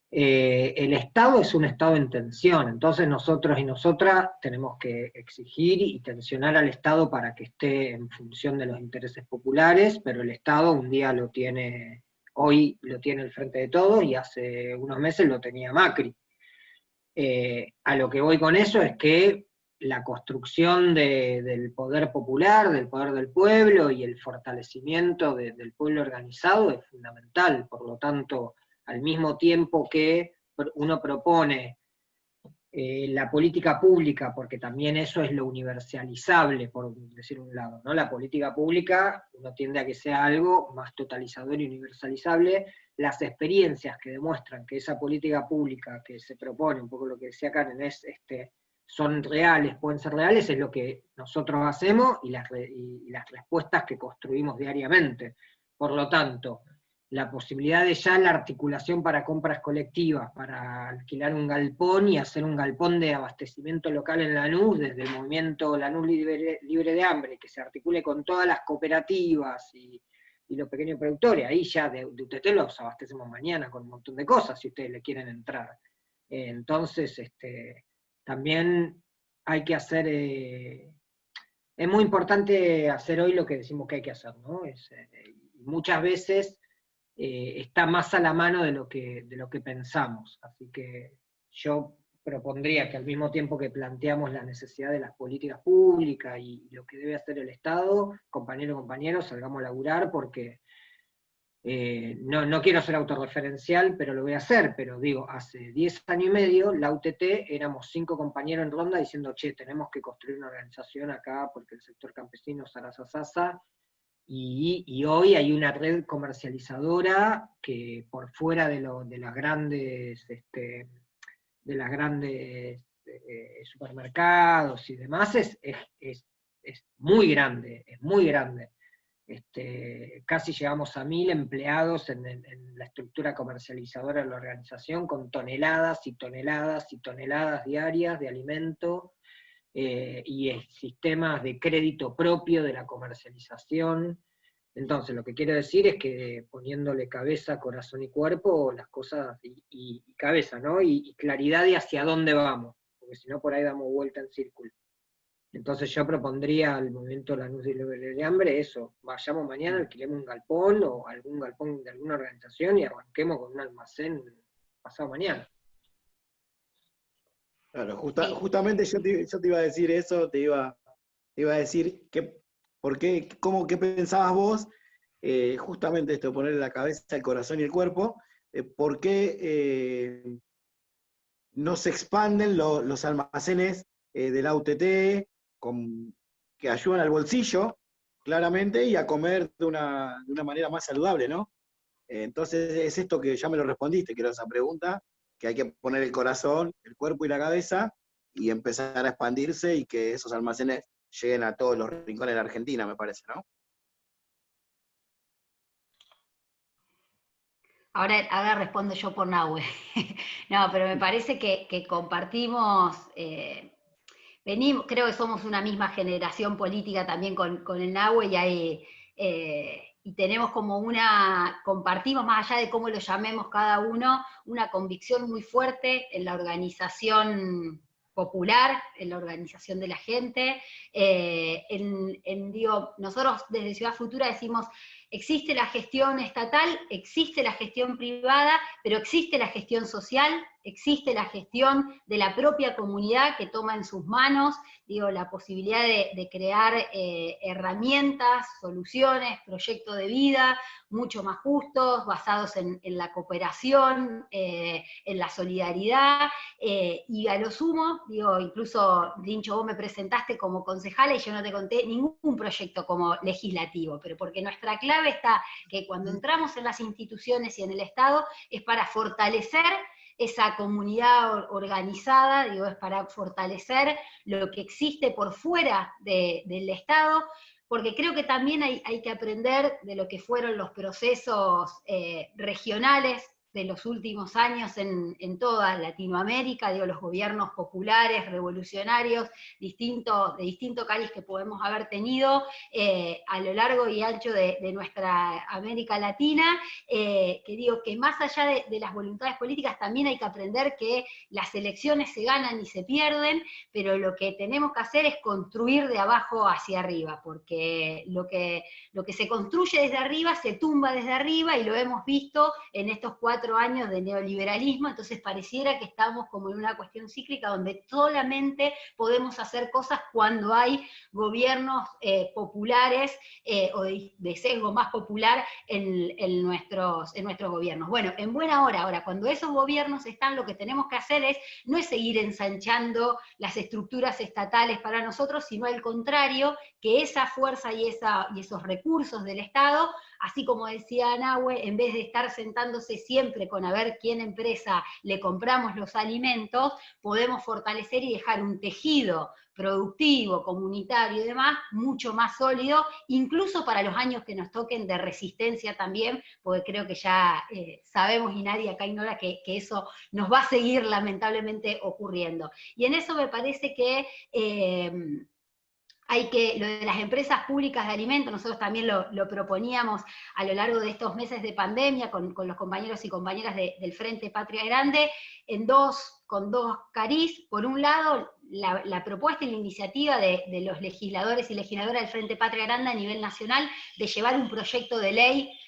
El Estado es un Estado en tensión, entonces nosotros y nosotras tenemos que exigir y tensionar al Estado para que esté en función de los intereses populares, pero el Estado un día hoy lo tiene al frente de todos, y hace unos meses lo tenía Macri. A lo que voy con eso es que la construcción del poder popular, del poder del pueblo, y el fortalecimiento del pueblo organizado es fundamental. Por lo tanto, al mismo tiempo que uno propone la política pública, porque también eso es lo universalizable, por decir un lado, ¿no? La política pública, uno tiende a que sea algo más totalizador y universalizable. Las experiencias que demuestran que esa política pública que se propone, un poco lo que decía Karen, son reales, pueden ser reales, es lo que nosotros hacemos y las respuestas que construimos diariamente. Por lo tanto, la posibilidad de ya la articulación para compras colectivas, para alquilar un galpón y hacer un galpón de abastecimiento local en Lanús, desde el movimiento Lanús Libre de Hambre, que se articule con todas las cooperativas y los pequeños productores, ahí ya de UTT los abastecemos mañana con un montón de cosas, si ustedes le quieren entrar. Entonces, también hay que hacer... es muy importante hacer hoy lo que decimos que hay que hacer, ¿no? Muchas veces está más a la mano de lo que pensamos. Así que yo propondría que al mismo tiempo que planteamos la necesidad de las políticas públicas y lo que debe hacer el Estado, compañeros, salgamos a laburar, porque no quiero ser autorreferencial, pero lo voy a hacer, pero digo, hace 10 años y medio, la UTT, éramos 5 compañeros en ronda diciendo, che, tenemos que construir una organización acá, porque el sector campesino, sarasasasa, y hoy hay una red comercializadora que por fuera de las grandes supermercados y demás es muy grande, es muy grande. Casi llegamos a 1000 empleados en la estructura comercializadora de la organización, con toneladas y toneladas y toneladas diarias de alimento, y sistemas de crédito propio de la comercialización. Entonces, lo que quiero decir es que poniéndole cabeza, corazón y cuerpo, las cosas, y cabeza, ¿no? Y claridad de hacia dónde vamos, porque si no por ahí damos vuelta en círculo. Entonces yo propondría al movimiento Lanús Libre de Hambre eso: vayamos mañana, alquilemos un galpón, o algún galpón de alguna organización, y arranquemos con un almacén pasado mañana. Claro, justamente yo te iba a decir eso, te iba a decir qué pensabas vos, justamente esto, ponerle la cabeza, el corazón y el cuerpo, por qué no se expanden los almacenes de la UTT, que ayudan al bolsillo, claramente, y a comer de una manera más saludable, ¿no? Entonces es esto que ya me lo respondiste, quiero esa pregunta, que hay que poner el corazón, el cuerpo y la cabeza, y empezar a expandirse, y que esos almacenes lleguen a todos los rincones de la Argentina, me parece, ¿no? Ahora respondo yo por Nahue. No, pero me parece que compartimos, creo que somos una misma generación política también con el Nahue y tenemos como compartimos más allá de cómo lo llamemos cada uno, una convicción muy fuerte en la organización popular, en la organización de la gente. Nosotros desde Ciudad Futura decimos, existe la gestión estatal, existe la gestión privada, pero existe la gestión social, existe la gestión de la propia comunidad que toma en sus manos, la posibilidad de crear herramientas, soluciones, proyectos de vida mucho más justos, basados en la cooperación, en la solidaridad, y a lo sumo, incluso, Tincho, vos me presentaste como concejala y yo no te conté ningún proyecto como legislativo, pero porque nuestra clave está que cuando entramos en las instituciones y en el Estado es para fortalecer esa comunidad organizada, es para fortalecer lo que existe por fuera del Estado, porque creo que también hay que aprender de lo que fueron los procesos regionales de los últimos años en toda Latinoamérica, los gobiernos populares, revolucionarios, de distinto cariz que podemos haber tenido a lo largo y ancho de nuestra América Latina, que más allá de las voluntades políticas también hay que aprender que las elecciones se ganan y se pierden, pero lo que tenemos que hacer es construir de abajo hacia arriba, porque lo que se construye desde arriba se tumba desde arriba, y lo hemos visto en estos 4 años de neoliberalismo. Entonces pareciera que estamos como en una cuestión cíclica donde solamente podemos hacer cosas cuando hay gobiernos populares o de sesgo más popular en nuestros gobiernos. Bueno, en buena hora, ahora, cuando esos gobiernos están, lo que tenemos que hacer no es seguir ensanchando las estructuras estatales para nosotros, sino al contrario, que esa fuerza y esos recursos del Estado, así como decía Nahue, en vez de estar sentándose siempre con a ver quién empresa le compramos los alimentos, podemos fortalecer y dejar un tejido productivo, comunitario y demás, mucho más sólido, incluso para los años que nos toquen de resistencia también, porque creo que ya sabemos y nadie acá ignora que eso nos va a seguir lamentablemente ocurriendo. Y en eso me parece que lo de las empresas públicas de alimentos, nosotros también lo proponíamos a lo largo de estos meses de pandemia con los compañeros y compañeras del Frente Patria Grande, con dos cariz. Por un lado, la propuesta y la iniciativa de los legisladores y legisladoras del Frente Patria Grande a nivel nacional de llevar un proyecto de ley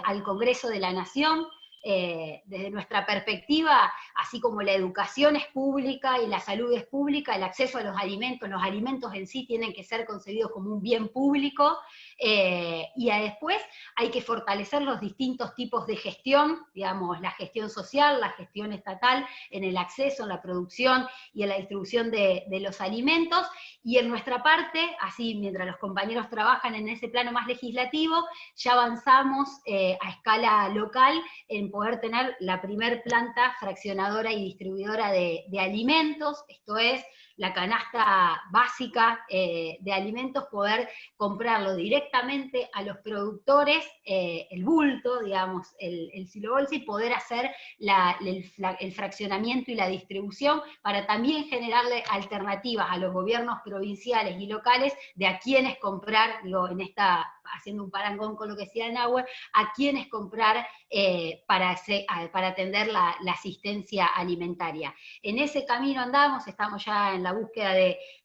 al Congreso de la Nación. Desde nuestra perspectiva, así como la educación es pública y la salud es pública, el acceso a los alimentos en sí tienen que ser concebidos como un bien público, y después hay que fortalecer los distintos tipos de gestión, digamos, la gestión social, la gestión estatal, en el acceso, en la producción y en la distribución de los alimentos, y en nuestra parte, así mientras los compañeros trabajan en ese plano más legislativo, ya avanzamos a escala local en poder tener la primer planta fraccionadora y distribuidora de alimentos, esto es, la canasta básica de alimentos, poder comprarlo directamente a los productores, el bulto, digamos, el silo bolsa, y poder hacer el fraccionamiento y la distribución para también generarle alternativas a los gobiernos provinciales y locales de a quiénes comprar, haciendo un parangón con lo que decía Nahue, a quiénes comprar para atender la asistencia alimentaria. En ese camino andamos, estamos ya en la búsqueda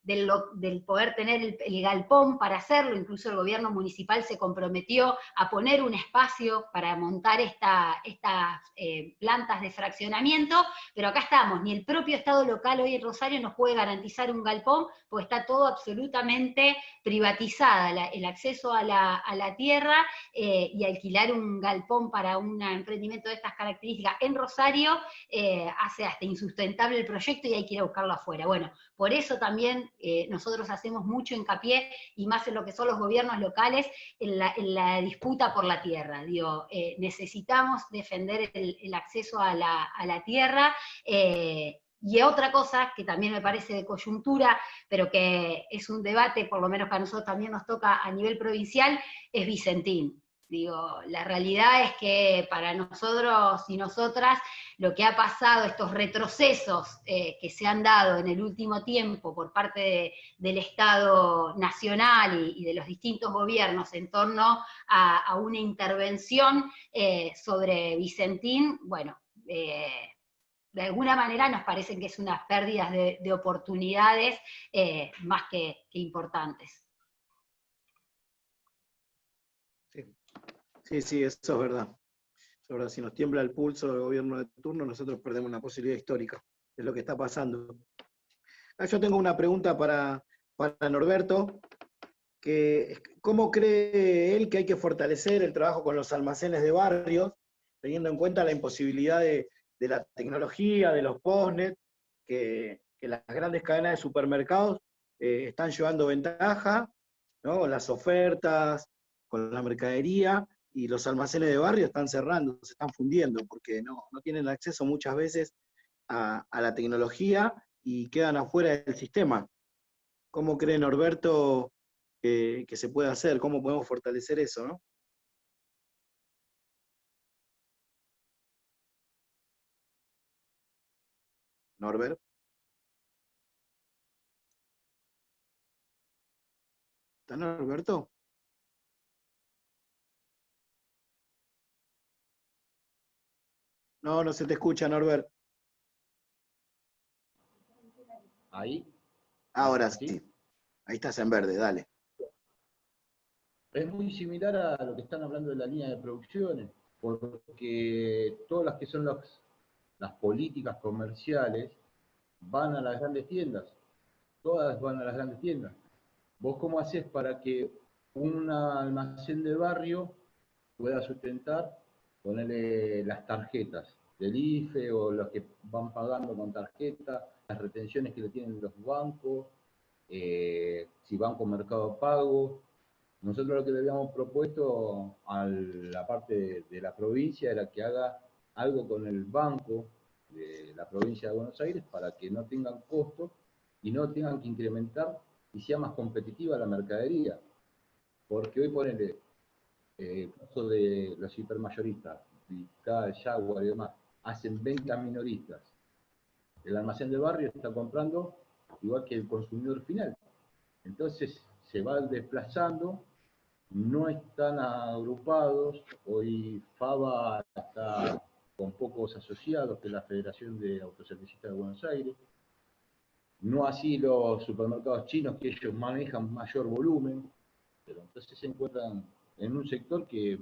del poder tener el galpón para hacerlo, incluso el gobierno municipal se comprometió a poner un espacio para montar estas plantas de fraccionamiento, pero acá estamos, ni el propio Estado local hoy en Rosario nos puede garantizar un galpón, porque está todo absolutamente privatizada, el acceso a la tierra, y alquilar un galpón para un emprendimiento de estas características en Rosario hace hasta insustentable el proyecto y hay que ir a buscarlo afuera. Bueno, por eso también nosotros hacemos mucho hincapié, y más en lo que son los gobiernos locales, en la disputa por la tierra. Necesitamos defender el acceso a la tierra. Y otra cosa que también me parece de coyuntura, pero que es un debate, por lo menos para nosotros también nos toca a nivel provincial, es Vicentín. Digo, la realidad es que para nosotros y nosotras lo que ha pasado, estos retrocesos que se han dado en el último tiempo por parte del Estado nacional y de los distintos gobiernos en torno a una intervención sobre Vicentín, bueno, de alguna manera nos parecen que es unas pérdidas de oportunidades más que importantes. Sí, eso es verdad. Ahora, si nos tiembla el pulso del gobierno de turno, nosotros perdemos una posibilidad histórica. Es lo que está pasando. Yo tengo una pregunta para Norberto, que ¿cómo cree él que hay que fortalecer el trabajo con los almacenes de barrios, teniendo en cuenta la imposibilidad de la tecnología, de los postnet, que las grandes cadenas de supermercados están llevando ventaja, ¿no? Con las ofertas, con la mercadería, y los almacenes de barrio están cerrando, se están fundiendo, porque no tienen acceso muchas veces a la tecnología y quedan afuera del sistema. ¿Cómo cree Norberto que se puede hacer? ¿Cómo podemos fortalecer eso, no? Norbert. ¿Está Norberto? No se te escucha, Norbert. Ahí. Ahora sí. Ahí estás en verde, dale. Es muy similar a lo que están hablando de la línea de producciones, porque todas las que son las políticas comerciales van a las grandes tiendas. Todas van a las grandes tiendas. ¿Vos cómo haces para que un almacén de barrio pueda sustentar, ponerle las tarjetas del IFE o los que van pagando con tarjeta, las retenciones que le tienen los bancos, si van con Mercado Pago? Nosotros lo que le habíamos propuesto a la parte de la provincia era que haga algo con el banco de la provincia de Buenos Aires para que no tengan costos y no tengan que incrementar y sea más competitiva la mercadería. Porque hoy ponele el caso de los hipermayoristas, Vital, Jaguar y demás, hacen ventas minoristas. El almacén de barrio está comprando igual que el consumidor final. Entonces se va desplazando, no están agrupados. Hoy FABA está con pocos asociados, que es la Federación de Autoservicistas de Buenos Aires. No así los supermercados chinos, que ellos manejan mayor volumen, pero entonces se encuentran en un sector que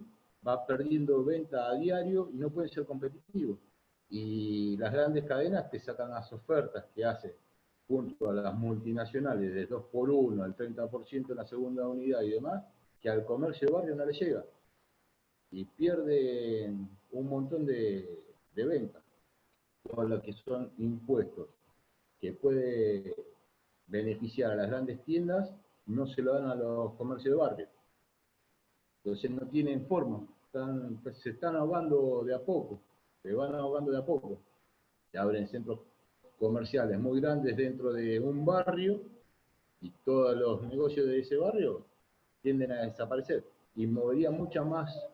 va perdiendo venta a diario y no pueden ser competitivos. Y las grandes cadenas te sacan las ofertas que hacen junto a las multinacionales de 2x1, el 30% en la segunda unidad y demás, que al comercio de barrio no le llega. Y pierden un montón de ventas. Todo lo que son impuestos que puede beneficiar a las grandes tiendas, no se lo dan a los comercios de barrio. Entonces no tienen forma, se están ahogando de a poco, se van ahogando de a poco. Se abren centros comerciales muy grandes dentro de un barrio y todos los negocios de ese barrio tienden a desaparecer y movería mucha más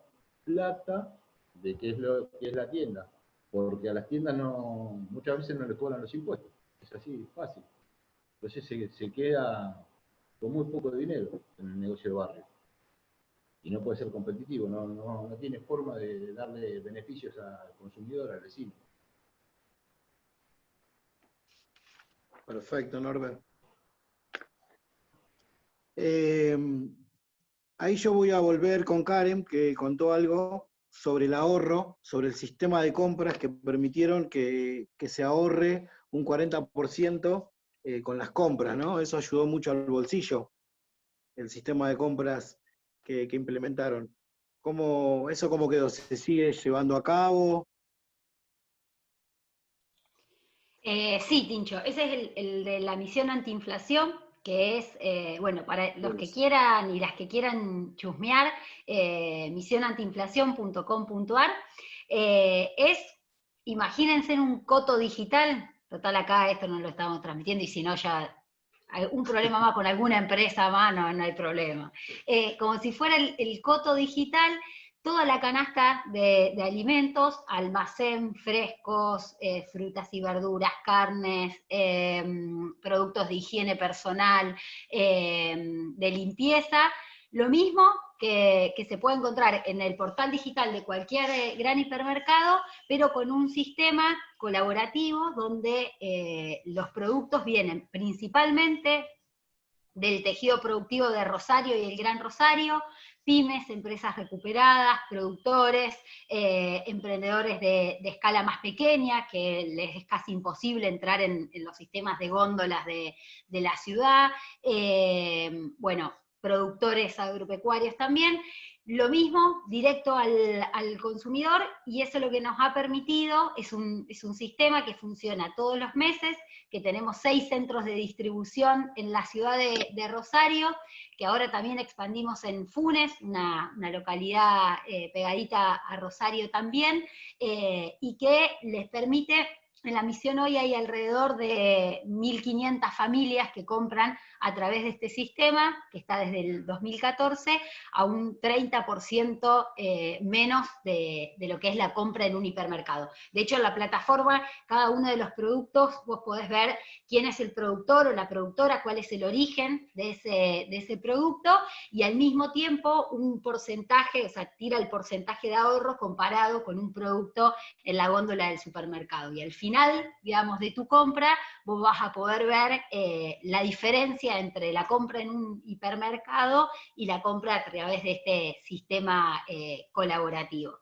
plata de que es lo que es la tienda, porque a las tiendas muchas veces no les cobran los impuestos, es así, fácil. Entonces se queda con muy poco dinero en el negocio de barrio y no puede ser competitivo, no tiene forma de darle beneficios al consumidor, al vecino. Perfecto, Norbert. Ahí yo voy a volver con Karen, que contó algo sobre el ahorro, sobre el sistema de compras que permitieron que se ahorre un 40% con las compras, ¿no? Eso ayudó mucho al bolsillo, el sistema de compras que implementaron. ¿Eso cómo quedó? ¿Se sigue llevando a cabo? Sí, Tincho, ese es el de la misión antiinflación, que es, bueno, para los que quieran y las que quieran chusmear, misionantiinflación.com.ar. Imagínense en un coto digital, total acá esto no lo estamos transmitiendo y si no ya hay un problema más con alguna empresa más, no hay problema. Como si fuera el coto digital toda la canasta de alimentos, almacén, frescos, frutas y verduras, carnes, productos de higiene personal, de limpieza, lo mismo que se puede encontrar en el portal digital de cualquier gran hipermercado, pero con un sistema colaborativo donde los productos vienen principalmente del tejido productivo de Rosario y el Gran Rosario, pymes, empresas recuperadas, productores, emprendedores de escala más pequeña, que les es casi imposible entrar en los sistemas de góndolas de la ciudad, bueno, productores agropecuarios también. Lo mismo, directo al consumidor, y eso lo que nos ha permitido es un sistema que funciona todos los meses, que tenemos 6 centros de distribución en la ciudad de Rosario, que ahora también expandimos en Funes, una localidad pegadita a Rosario también, y que les permite, en la misión hoy hay alrededor de 1.500 familias que compran a través de este sistema, que está desde el 2014, a un 30% menos de lo que es la compra en un hipermercado. De hecho, en la plataforma, cada uno de los productos, vos podés ver quién es el productor o la productora, cuál es el origen de ese producto, y al mismo tiempo un porcentaje, o sea, tira el porcentaje de ahorro comparado con un producto en la góndola del supermercado. Y al final, digamos, de tu compra, vos vas a poder ver la diferencia entre la compra en un hipermercado y la compra a través de este sistema colaborativo.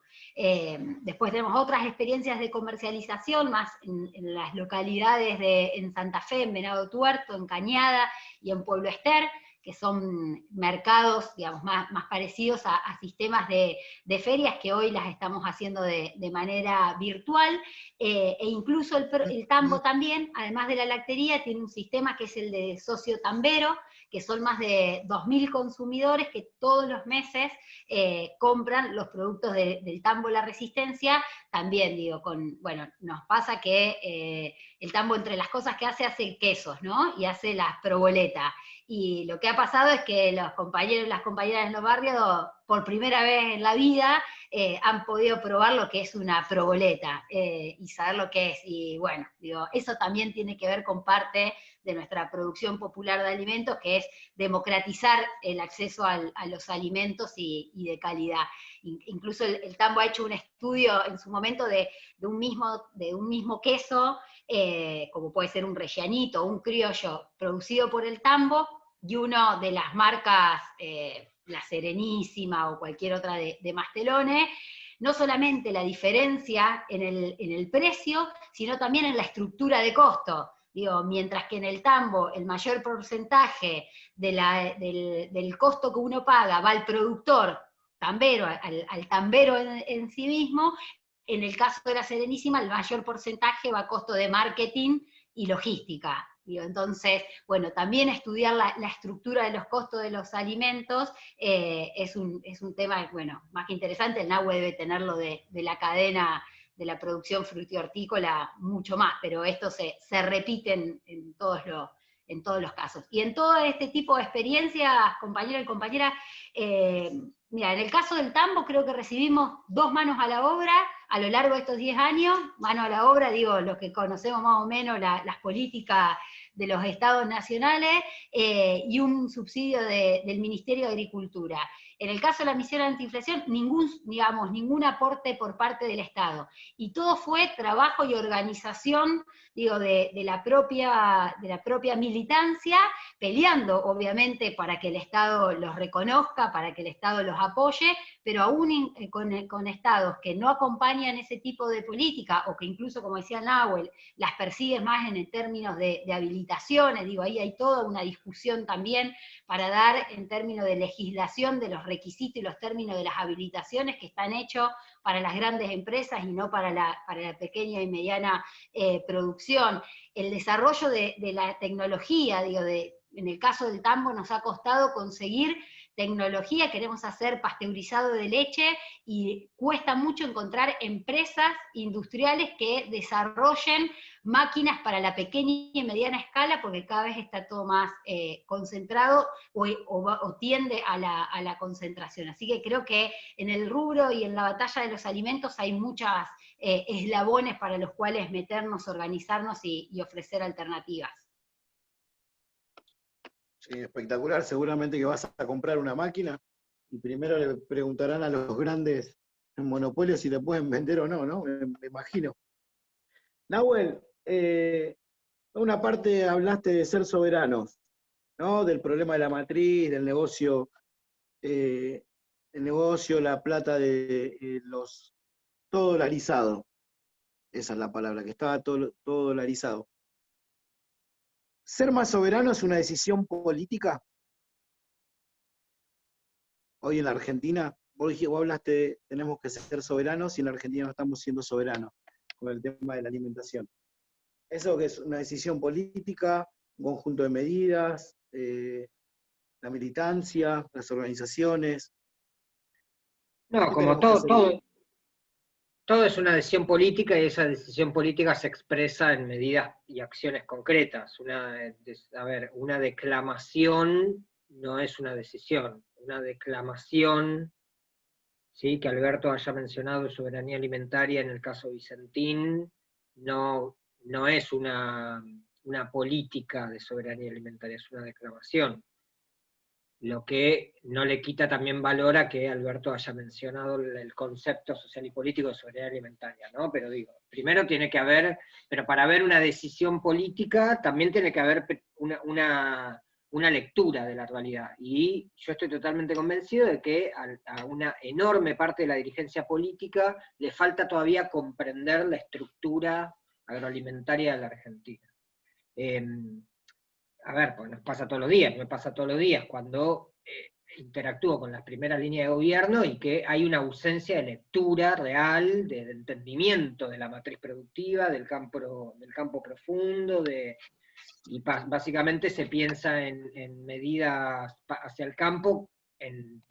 Después tenemos otras experiencias de comercialización, más en las localidades en Santa Fe, en Venado Tuerto, en Cañada y en Pueblo Ester, que son mercados, digamos, más parecidos a sistemas de ferias, que hoy las estamos haciendo de manera virtual, e incluso el tambo también, además de la lactería, tiene un sistema que es el de socio tambero, que son más de 2.000 consumidores que todos los meses compran los productos del tambo La Resistencia. También, digo, bueno, nos pasa que el tambo, entre las cosas que hace quesos, ¿no? Y hace las proboletas. Y lo que ha pasado es que los compañeros y las compañeras en los barrios, por primera vez en la vida, han podido probar lo que es una proboleta y saber lo que es. Y bueno, digo, eso también tiene que ver con parte de nuestra producción popular de alimentos, que es democratizar el acceso a los alimentos y de calidad. Incluso el tambo ha hecho un estudio en su momento de un mismo queso, como puede ser un rellanito o un criollo producido por el tambo, y uno de las marcas, la Serenísima o cualquier otra de Mastelone, no solamente la diferencia en el precio, sino también en la estructura de costo. Digo, mientras que en el tambo el mayor porcentaje del costo que uno paga va al productor tambero, al tambero en sí mismo, en el caso de la Serenísima el mayor porcentaje va a costo de marketing y logística. Entonces, bueno, también estudiar la estructura de los costos de los alimentos es un tema, bueno, más que interesante. El NAHUE debe tenerlo de la cadena de la producción frutícola mucho más, pero esto se repite en todos los casos. Y en todo este tipo de experiencias, compañeros y compañeras, mira, en el caso del tambo creo que recibimos 2 manos a la obra a lo largo de estos 10 años, mano a la obra, digo, los que conocemos más o menos las políticas de los estados nacionales, y un subsidio del Ministerio de Agricultura. En el caso de la misión antiinflación, ningún aporte por parte del Estado. Y todo fue trabajo y organización, digo, de la propia militancia, peleando, obviamente, para que el Estado los reconozca, para que el Estado los apoye, pero aún con estados que no acompañan ese tipo de política, o que incluso, como decía Nahuel, las persiguen más en términos de habilitaciones, digo, ahí hay toda una discusión también para dar en términos de legislación de los requisitos y los términos de las habilitaciones que están hechos para las grandes empresas y no para la pequeña y mediana producción. El desarrollo de la tecnología, digo, en el caso del tambo nos ha costado conseguir tecnología, queremos hacer pasteurizado de leche, y cuesta mucho encontrar empresas industriales que desarrollen máquinas para la pequeña y mediana escala, porque cada vez está todo más concentrado o tiende a la concentración. Así que creo que en el rubro y en la batalla de los alimentos hay muchas eslabones para los cuales meternos, organizarnos y ofrecer alternativas. Sí, espectacular, seguramente que vas a comprar una máquina y primero le preguntarán a los grandes monopolios si le pueden vender o no, ¿no? Me imagino. Nahuel, una parte hablaste de ser soberanos, ¿no? Del problema de la matriz, del negocio, el negocio, la plata de todo dolarizado. Esa es la palabra, que estaba todo dolarizado. ¿Ser más soberano es una decisión política? Hoy en la Argentina, vos hablaste de tenemos que ser soberanos y en la Argentina no estamos siendo soberanos con el tema de la alimentación. ¿Eso que es una decisión política, un conjunto de medidas, la militancia, las organizaciones? No, como todo es una decisión política, y esa decisión política se expresa en medidas y acciones concretas. Una declamación no es una decisión. Una declamación, ¿sí? Que Alberto haya mencionado de soberanía alimentaria en el caso Vicentín, no es una política de soberanía alimentaria, es una declamación. Lo que no le quita también valor a que Alberto haya mencionado el concepto social y político de soberanía alimentaria, ¿no? Pero digo, primero tiene que haber, pero para haber una decisión política también tiene que haber una lectura de la realidad. Y yo estoy totalmente convencido de que a una enorme parte de la dirigencia política le falta todavía comprender la estructura agroalimentaria de la Argentina. Pues nos pasa todos los días, me pasa todos los días cuando interactúo con las primeras líneas de gobierno y que hay una ausencia de lectura real, de entendimiento de la matriz productiva, del campo profundo, y básicamente se piensa en medidas hacia el campo, en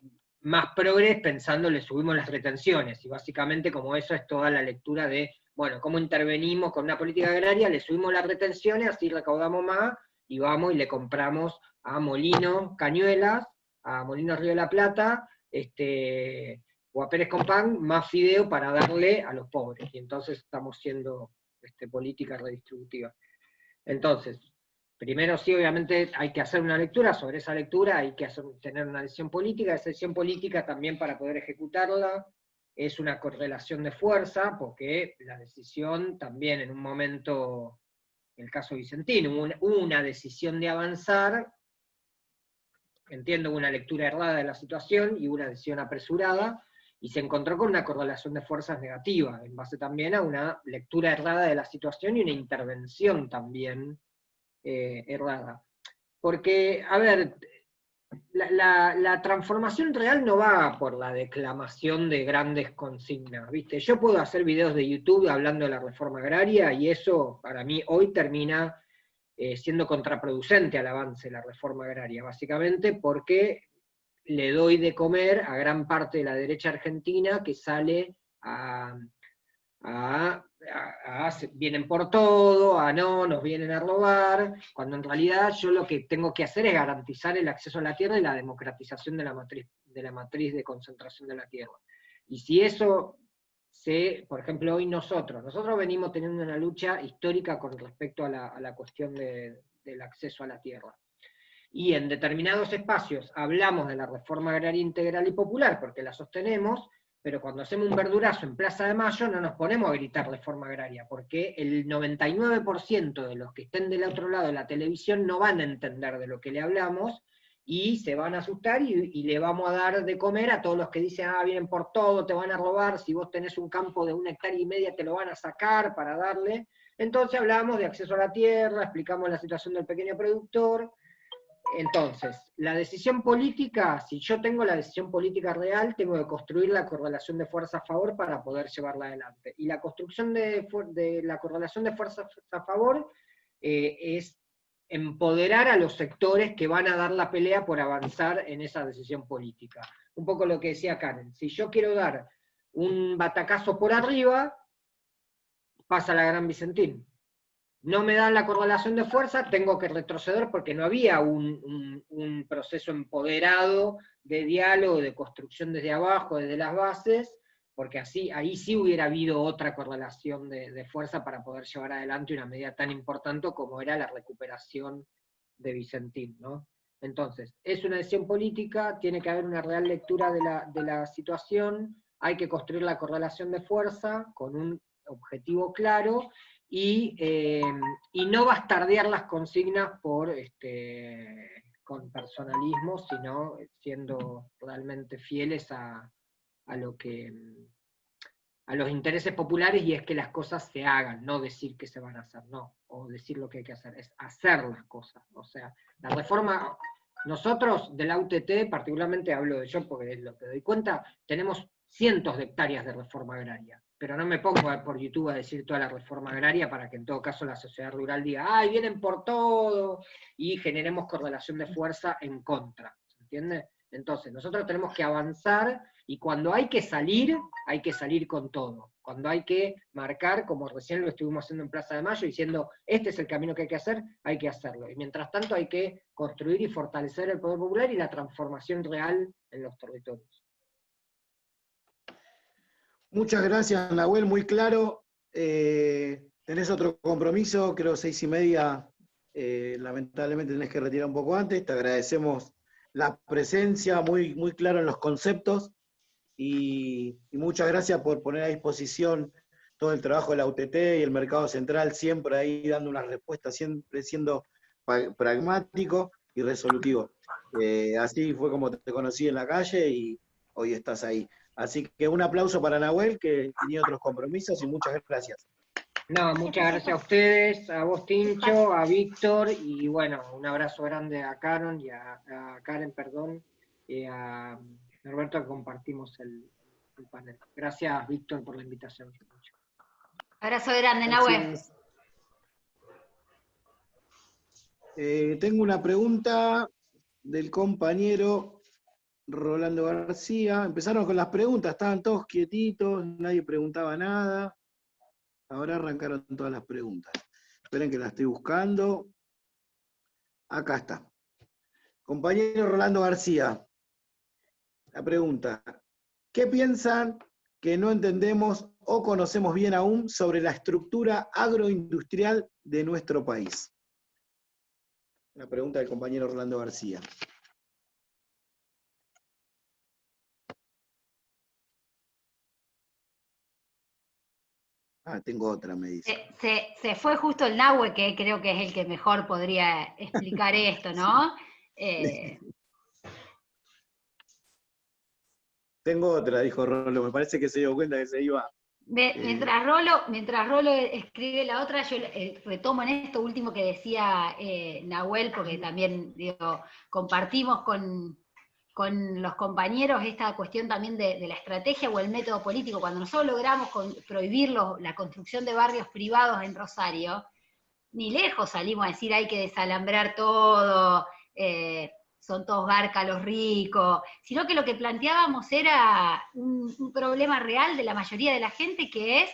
más progres, pensando le subimos las retenciones, y básicamente como eso es toda la lectura de, bueno, cómo intervenimos con una política agraria, le subimos las retenciones, así recaudamos más, y vamos y le compramos a Molinos Cañuelas, a Molinos Río de la Plata, o a Pérez Compán, más fideo para darle a los pobres, y entonces estamos haciendo política redistributiva. Entonces, primero sí, obviamente hay que hacer una lectura, sobre esa lectura hay que tener una decisión política, esa decisión política también para poder ejecutarla es una correlación de fuerza, porque la decisión también en un momento, en el caso Vicentín, hubo una decisión de avanzar, entiendo una lectura errada de la situación y una decisión apresurada, y se encontró con una correlación de fuerzas negativa, en base también a una lectura errada de la situación y una intervención también errada. Porque, a ver, la transformación real no va por la declamación de grandes consignas, ¿viste? Yo puedo hacer videos de YouTube hablando de la reforma agraria, y eso para mí hoy termina siendo contraproducente al avance de la reforma agraria, básicamente porque le doy de comer a gran parte de la derecha argentina que sale vienen por todo, no, nos vienen a robar, cuando en realidad yo lo que tengo que hacer es garantizar el acceso a la tierra y la democratización de la matriz de concentración de la tierra. Y si eso por ejemplo, hoy nosotros venimos teniendo una lucha histórica con respecto a la cuestión del acceso a la tierra. Y en determinados espacios hablamos de la reforma agraria integral y popular porque la sostenemos, pero cuando hacemos un verdurazo en Plaza de Mayo no nos ponemos a gritar reforma agraria, porque el 99% de los que estén del otro lado de la televisión no van a entender de lo que le hablamos, y se van a asustar y le vamos a dar de comer a todos los que dicen, vienen por todo, te van a robar, si vos tenés un campo de 1,5 hectáreas te lo van a sacar para darle. Entonces hablamos de acceso a la tierra, explicamos la situación del pequeño productor. Entonces, la decisión política, si yo tengo la decisión política real, tengo que construir la correlación de fuerza a favor para poder llevarla adelante. Y la construcción de la correlación de fuerzas a favor es empoderar a los sectores que van a dar la pelea por avanzar en esa decisión política. Un poco lo que decía Karen, si yo quiero dar un batacazo por arriba, pasa la Gran Vicentín. No me dan la correlación de fuerza, tengo que retroceder porque no había un proceso empoderado de diálogo, de construcción desde abajo, desde las bases, porque ahí sí hubiera habido otra correlación de fuerza para poder llevar adelante una medida tan importante como era la recuperación de Vicentín, ¿no? Entonces, es una decisión política, tiene que haber una real lectura de la situación, hay que construir la correlación de fuerza con un objetivo claro, y no bastardear las consignas con personalismo, sino siendo realmente fieles a los intereses populares, y es que las cosas se hagan, no decir que se van a hacer, no, o decir lo que hay que hacer, es hacer las cosas. O sea, la reforma, nosotros de la UTT, particularmente hablo de yo porque es lo que doy cuenta, tenemos cientos de hectáreas de reforma agraria, pero no me pongo por YouTube a decir toda la reforma agraria para que en todo caso la sociedad rural diga, ¡ay, vienen por todo! Y generemos correlación de fuerza en contra, ¿se entiende? Entonces, nosotros tenemos que avanzar, y cuando hay que salir con todo. Cuando hay que marcar, como recién lo estuvimos haciendo en Plaza de Mayo, diciendo, este es el camino que hay que hacerlo. Y mientras tanto hay que construir y fortalecer el poder popular y la transformación real en los territorios. Muchas gracias, Nahuel, muy claro. Tenés otro compromiso, creo 6:30, lamentablemente tenés que retirar un poco antes. Te agradecemos la presencia, muy, muy claro en los conceptos, y muchas gracias por poner a disposición todo el trabajo de la UTT y el Mercado Central, siempre ahí dando una respuesta, siempre siendo pragmático y resolutivo. Así fue como te conocí en la calle y hoy estás ahí. Así que un aplauso para Nahuel, que tenía otros compromisos, y muchas gracias. No, muchas gracias a ustedes, a vos, Tincho, a Víctor, y bueno, un abrazo grande a Karen, y a Norberto, que compartimos el panel. Gracias, Víctor, por la invitación. Abrazo grande, Nahuel. Tengo una pregunta del compañero Rolando García. Empezaron con las preguntas, estaban todos quietitos, nadie preguntaba nada. Ahora arrancaron todas las preguntas. Esperen que la estoy buscando. Acá está. Compañero Rolando García, la pregunta: ¿qué piensan que no entendemos o conocemos bien aún sobre la estructura agroindustrial de nuestro país? La pregunta del compañero Rolando García. Tengo otra, me dice. Se fue justo el Nahue, que creo que es el que mejor podría explicar esto, ¿no? Tengo otra, dijo Rolo, me parece que se dio cuenta que se iba. Mientras Rolo escribe la otra, yo retomo en esto último que decía Nahuel, porque también compartimos con los compañeros esta cuestión también de la estrategia o el método político. Cuando nosotros logramos prohibir la construcción de barrios privados en Rosario, ni lejos salimos a decir hay que desalambrar todo, son todos garcas los ricos, sino que lo que planteábamos era un problema real de la mayoría de la gente, que es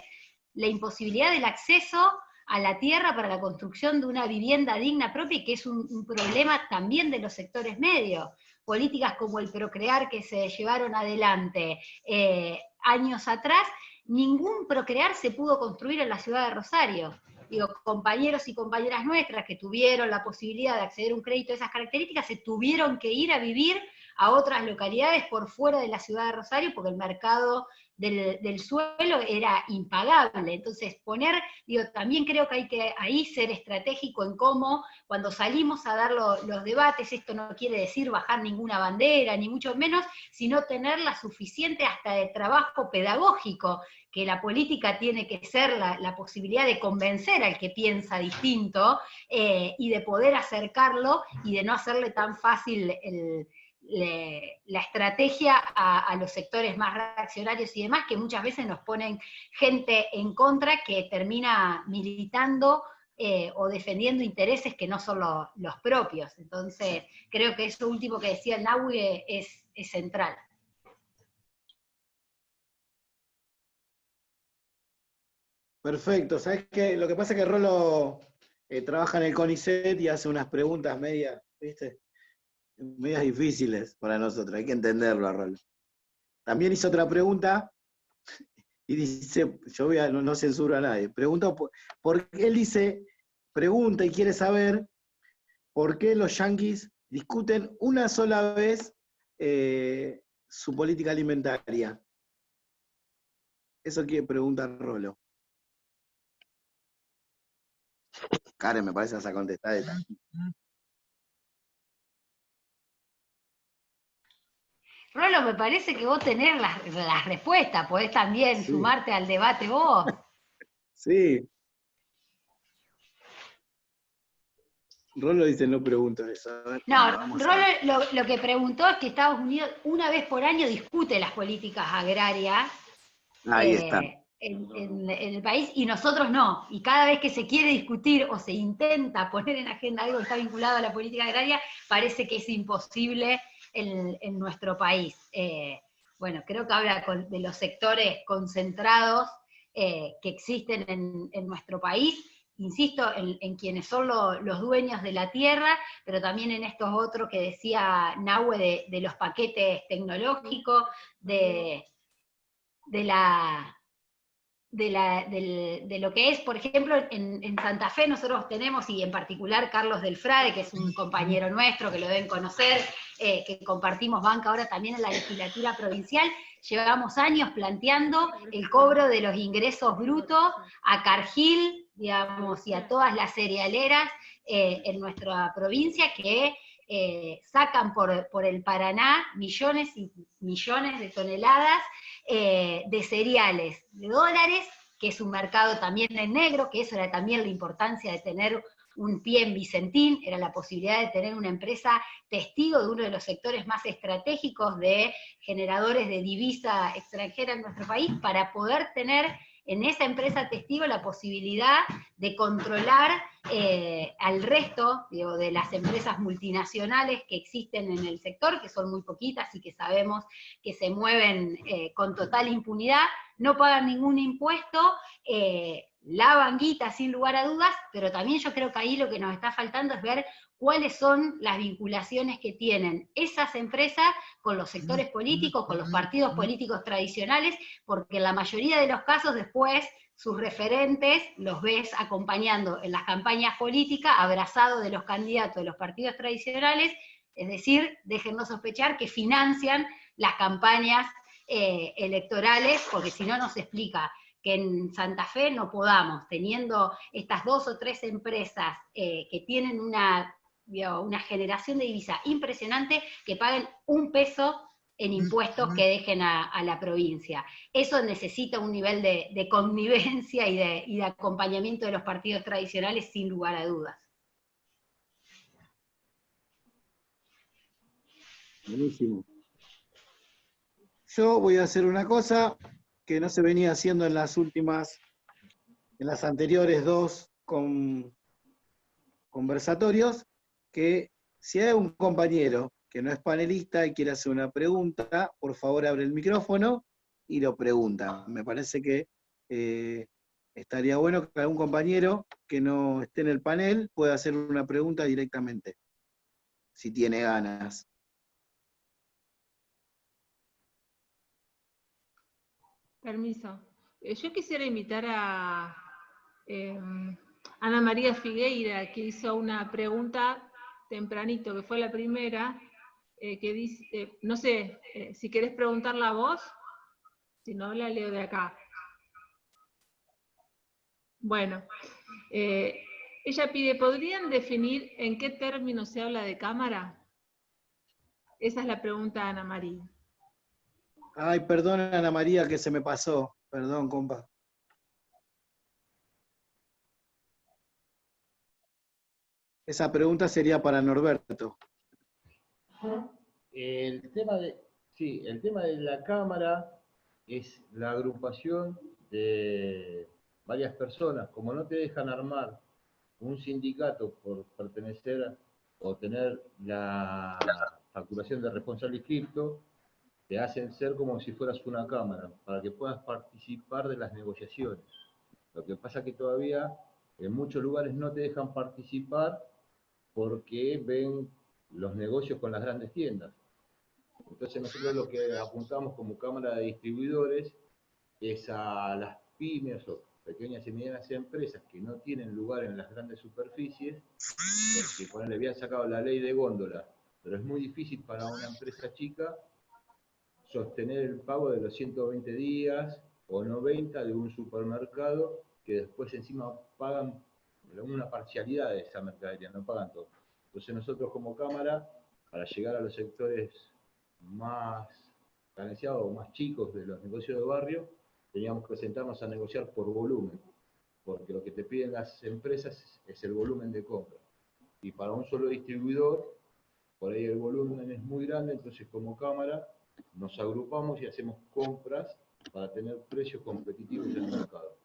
la imposibilidad del acceso a la tierra para la construcción de una vivienda digna propia, y que es un problema también de los sectores medios. Políticas como el Procrear que se llevaron adelante años atrás, ningún Procrear se pudo construir en la ciudad de Rosario. Digo, compañeros y compañeras nuestras que tuvieron la posibilidad de acceder a un crédito de esas características se tuvieron que ir a vivir a otras localidades por fuera de la ciudad de Rosario, porque el mercado del suelo era impagable. Entonces, también creo que hay que ahí ser estratégico en cómo, cuando salimos a dar los debates, esto no quiere decir bajar ninguna bandera, ni mucho menos, sino tener la suficiente hasta de trabajo pedagógico, que la política tiene que ser la posibilidad de convencer al que piensa distinto, y de poder acercarlo, y de no hacerle tan fácil la estrategia a los sectores más reaccionarios y demás, que muchas veces nos ponen gente en contra que termina militando o defendiendo intereses que no son los propios. Entonces, creo que eso último que decía el Nahue es central. Perfecto. ¿Sabes qué? Lo que pasa es que Rolo trabaja en el CONICET y hace unas preguntas medias, ¿viste? Medias difíciles para nosotros, hay que entenderlo a Rolo. También hizo otra pregunta y dice, yo no censuro a nadie, porque él dice, pregunta y quiere saber por qué los yanquis discuten una sola vez su política alimentaria. Eso quiere preguntar Rolo. Karen, me parece vas a contestar esta. Rolo, me parece que vos tenés las respuestas, podés también sumarte al debate vos. Sí. Rolo dice, no pregunto eso. No, Rolo lo que preguntó es que Estados Unidos una vez por año discute las políticas agrarias Ahí está. en el país y nosotros no. Y cada vez que se quiere discutir o se intenta poner en agenda algo que está vinculado a la política agraria, parece que es imposible en nuestro país. Bueno, creo que habla de los sectores concentrados que existen en nuestro país, insisto, en quienes son los dueños de la tierra, pero también en estos otros que decía Nahue de los paquetes tecnológicos, de lo que es, por ejemplo, en Santa Fe nosotros tenemos, y en particular Carlos Delfrade, que es un compañero nuestro, que lo deben conocer, que compartimos banca ahora también en la legislatura provincial, llevamos años planteando el cobro de los ingresos brutos a Cargill, digamos, y a todas las cerealeras en nuestra provincia que sacan por el Paraná millones y millones de toneladas de cereales, de dólares, que es un mercado también en negro, que eso era también la importancia de tener un pie en Vicentín, era la posibilidad de tener una empresa testigo de uno de los sectores más estratégicos de generadores de divisa extranjera en nuestro país, para poder tener en esa empresa testigo la posibilidad de controlar al resto, digo, de las empresas multinacionales que existen en el sector, que son muy poquitas y que sabemos que se mueven con total impunidad, no pagan ningún impuesto, lavan guita sin lugar a dudas, pero también yo creo que ahí lo que nos está faltando es ver cuáles son las vinculaciones que tienen esas empresas con los sectores políticos, con los partidos políticos tradicionales, porque en la mayoría de los casos después sus referentes los ves acompañando en las campañas políticas, abrazados de los candidatos de los partidos tradicionales, es decir, déjennos sospechar que financian las campañas electorales, porque si no nos explica que en Santa Fe no podamos, teniendo estas 2 o 3 empresas que tienen una generación de divisa impresionante, que paguen un peso en impuestos que dejen a la provincia. Eso necesita un nivel de connivencia y de acompañamiento de los partidos tradicionales, sin lugar a dudas. Buenísimo. Yo voy a hacer una cosa que no se venía haciendo en las anteriores 2 conversatorios, que si hay un compañero que no es panelista y quiere hacer una pregunta, por favor abre el micrófono y lo pregunta. Me parece que estaría bueno que algún compañero que no esté en el panel pueda hacer una pregunta directamente, si tiene ganas. Permiso. Yo quisiera invitar a Ana María Figueira, que hizo una pregunta tempranito, que fue la primera, que dice, no sé, si querés preguntarla a vos, si no la leo de acá. Bueno, ella pide, ¿podrían definir en qué términos se habla de cámara? Esa es la pregunta de Ana María. Ay, perdón, Ana María, que se me pasó. Perdón, compa. Esa pregunta sería para Norberto. El tema de la cámara es la agrupación de varias personas. Como no te dejan armar un sindicato por pertenecer o tener la facturación de responsable inscripto, te hacen ser como si fueras una cámara, para que puedas participar de las negociaciones. Lo que pasa que todavía en muchos lugares no te dejan participar porque ven los negocios con las grandes tiendas. Entonces nosotros lo que apuntamos como Cámara de Distribuidores es a las pymes o pequeñas y medianas empresas que no tienen lugar en las grandes superficies, porque por le habían sacado la ley de góndola, pero es muy difícil para una empresa chica sostener el pago de los 120 días o 90 de un supermercado que después encima pagan una parcialidad de esa mercadería, no pagan todo. Entonces nosotros como Cámara, para llegar a los sectores más carenciados o más chicos de los negocios de barrio, teníamos que sentarnos a negociar por volumen, porque lo que te piden las empresas es el volumen de compra. Y para un solo distribuidor, por ahí el volumen es muy grande, entonces como Cámara nos agrupamos y hacemos compras para tener precios competitivos en el mercado.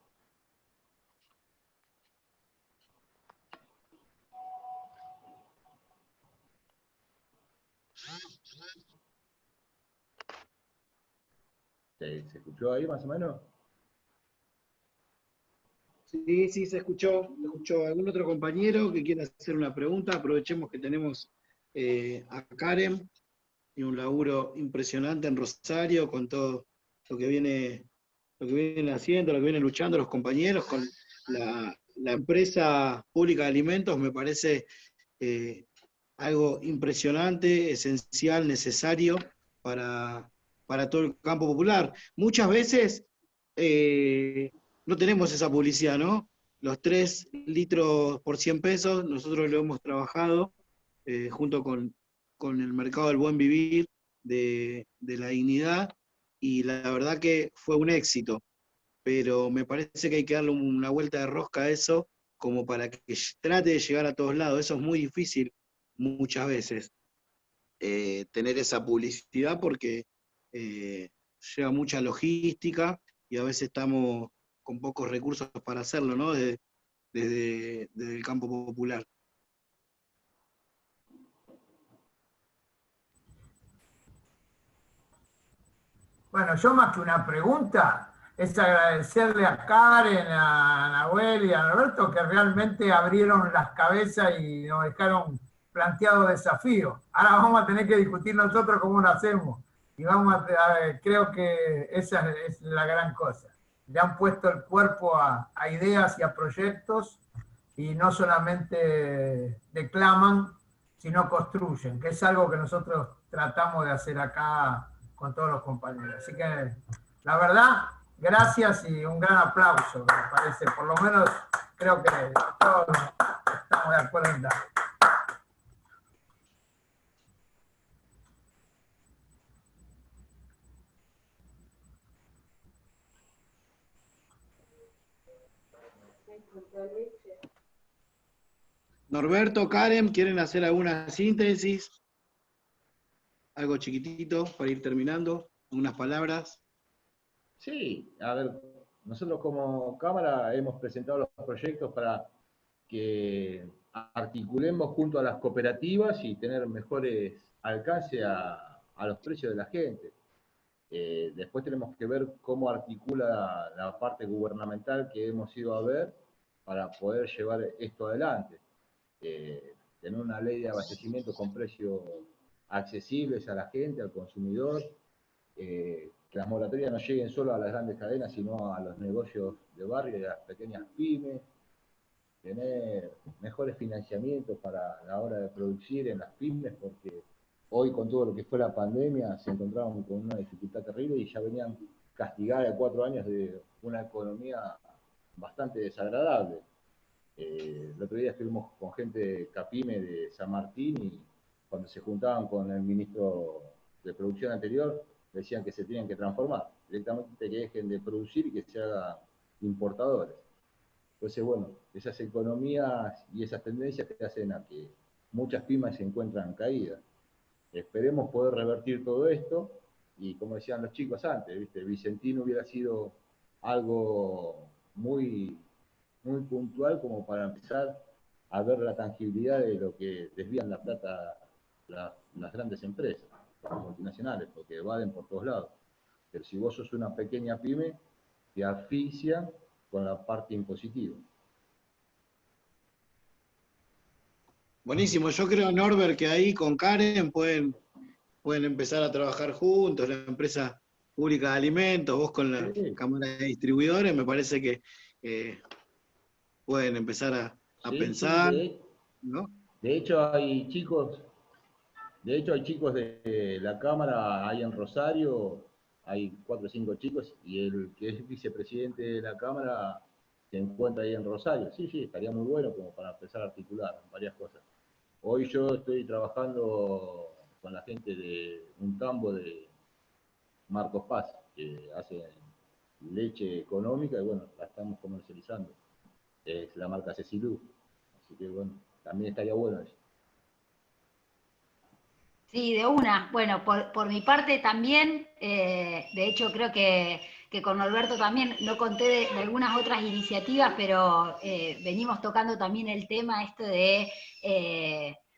¿Se escuchó ahí más o menos? Sí, sí, se escuchó. ¿Algún otro compañero que quiera hacer una pregunta? Aprovechemos que tenemos a Karen y un laburo impresionante en Rosario con todo lo que vienen haciendo, lo que vienen luchando los compañeros con la empresa pública de alimentos. Me parece algo impresionante, esencial, necesario para todo el campo popular. Muchas veces no tenemos esa publicidad, ¿no? Los 3 litros por 100 pesos, nosotros lo hemos trabajado junto con el mercado del buen vivir, de la dignidad, y la verdad que fue un éxito, pero me parece que hay que darle una vuelta de rosca a eso, como para que trate de llegar a todos lados. Eso es muy difícil muchas veces, tener esa publicidad, porque lleva mucha logística y a veces estamos con pocos recursos para hacerlo, ¿no? Desde el campo popular. Bueno, yo más que una pregunta, es agradecerle a Karen, a Nahuel y a Alberto que realmente abrieron las cabezas y nos dejaron planteados desafíos. Ahora vamos a tener que discutir nosotros cómo lo hacemos. Y creo que esa es la gran cosa. Le han puesto el cuerpo a ideas y a proyectos y no solamente declaman, sino construyen, que es algo que nosotros tratamos de hacer acá con todos los compañeros. Así que, la verdad, gracias y un gran aplauso, me parece. Por lo menos creo que todos estamos de acuerdo en dar. Norberto, Karen, ¿quieren hacer alguna síntesis? Algo chiquitito para ir terminando, unas palabras. Sí, a ver, nosotros como Cámara hemos presentado los proyectos para que articulemos junto a las cooperativas y tener mejores alcance a los precios de la gente. Después tenemos que ver cómo articula la parte gubernamental que hemos ido a ver para poder llevar esto adelante. Tener una ley de abastecimiento con precios accesibles a la gente, al consumidor, que las moratorias no lleguen solo a las grandes cadenas, sino a los negocios de barrio y a las pequeñas pymes, tener mejores financiamientos para la hora de producir en las pymes, porque hoy con todo lo que fue la pandemia se encontraban con una dificultad terrible y ya venían castigadas 4 años de una economía bastante desagradable. El otro día estuvimos con gente de Capime de San Martín y cuando se juntaban con el ministro de producción anterior decían que se tenían que transformar, directamente que dejen de producir y que se hagan importadores. Entonces, bueno, esas economías y esas tendencias te hacen a que muchas pymes se encuentran caídas. Esperemos poder revertir todo esto y, como decían los chicos antes, ¿viste? Vicentino hubiera sido algo muy, muy puntual como para empezar a ver la tangibilidad de lo que desvían la plata las grandes empresas, las multinacionales, porque evaden por todos lados. Pero si vos sos una pequeña pyme, te asfixia con la parte impositiva. Buenísimo, yo creo, Norbert, que ahí con Karen pueden empezar a trabajar juntos, la empresa pública de alimentos, vos con la Cámara de Distribuidores, me parece que pueden empezar a pensar, ¿no? De hecho, hay chicos de la Cámara, ahí en Rosario, hay 4 o 5 chicos, y el que es vicepresidente de la Cámara se encuentra ahí en Rosario. Sí, estaría muy bueno como para empezar a articular varias cosas. Hoy yo estoy trabajando con la gente de un tambo de Marcos Paz, que hace leche económica, y bueno, la estamos comercializando. Es la marca Cecilú. Así que bueno, también estaría bueno eso. Sí, de una. Bueno, por mi parte también, de hecho creo que con Norberto también, no conté de algunas otras iniciativas, pero venimos tocando también el tema esto de,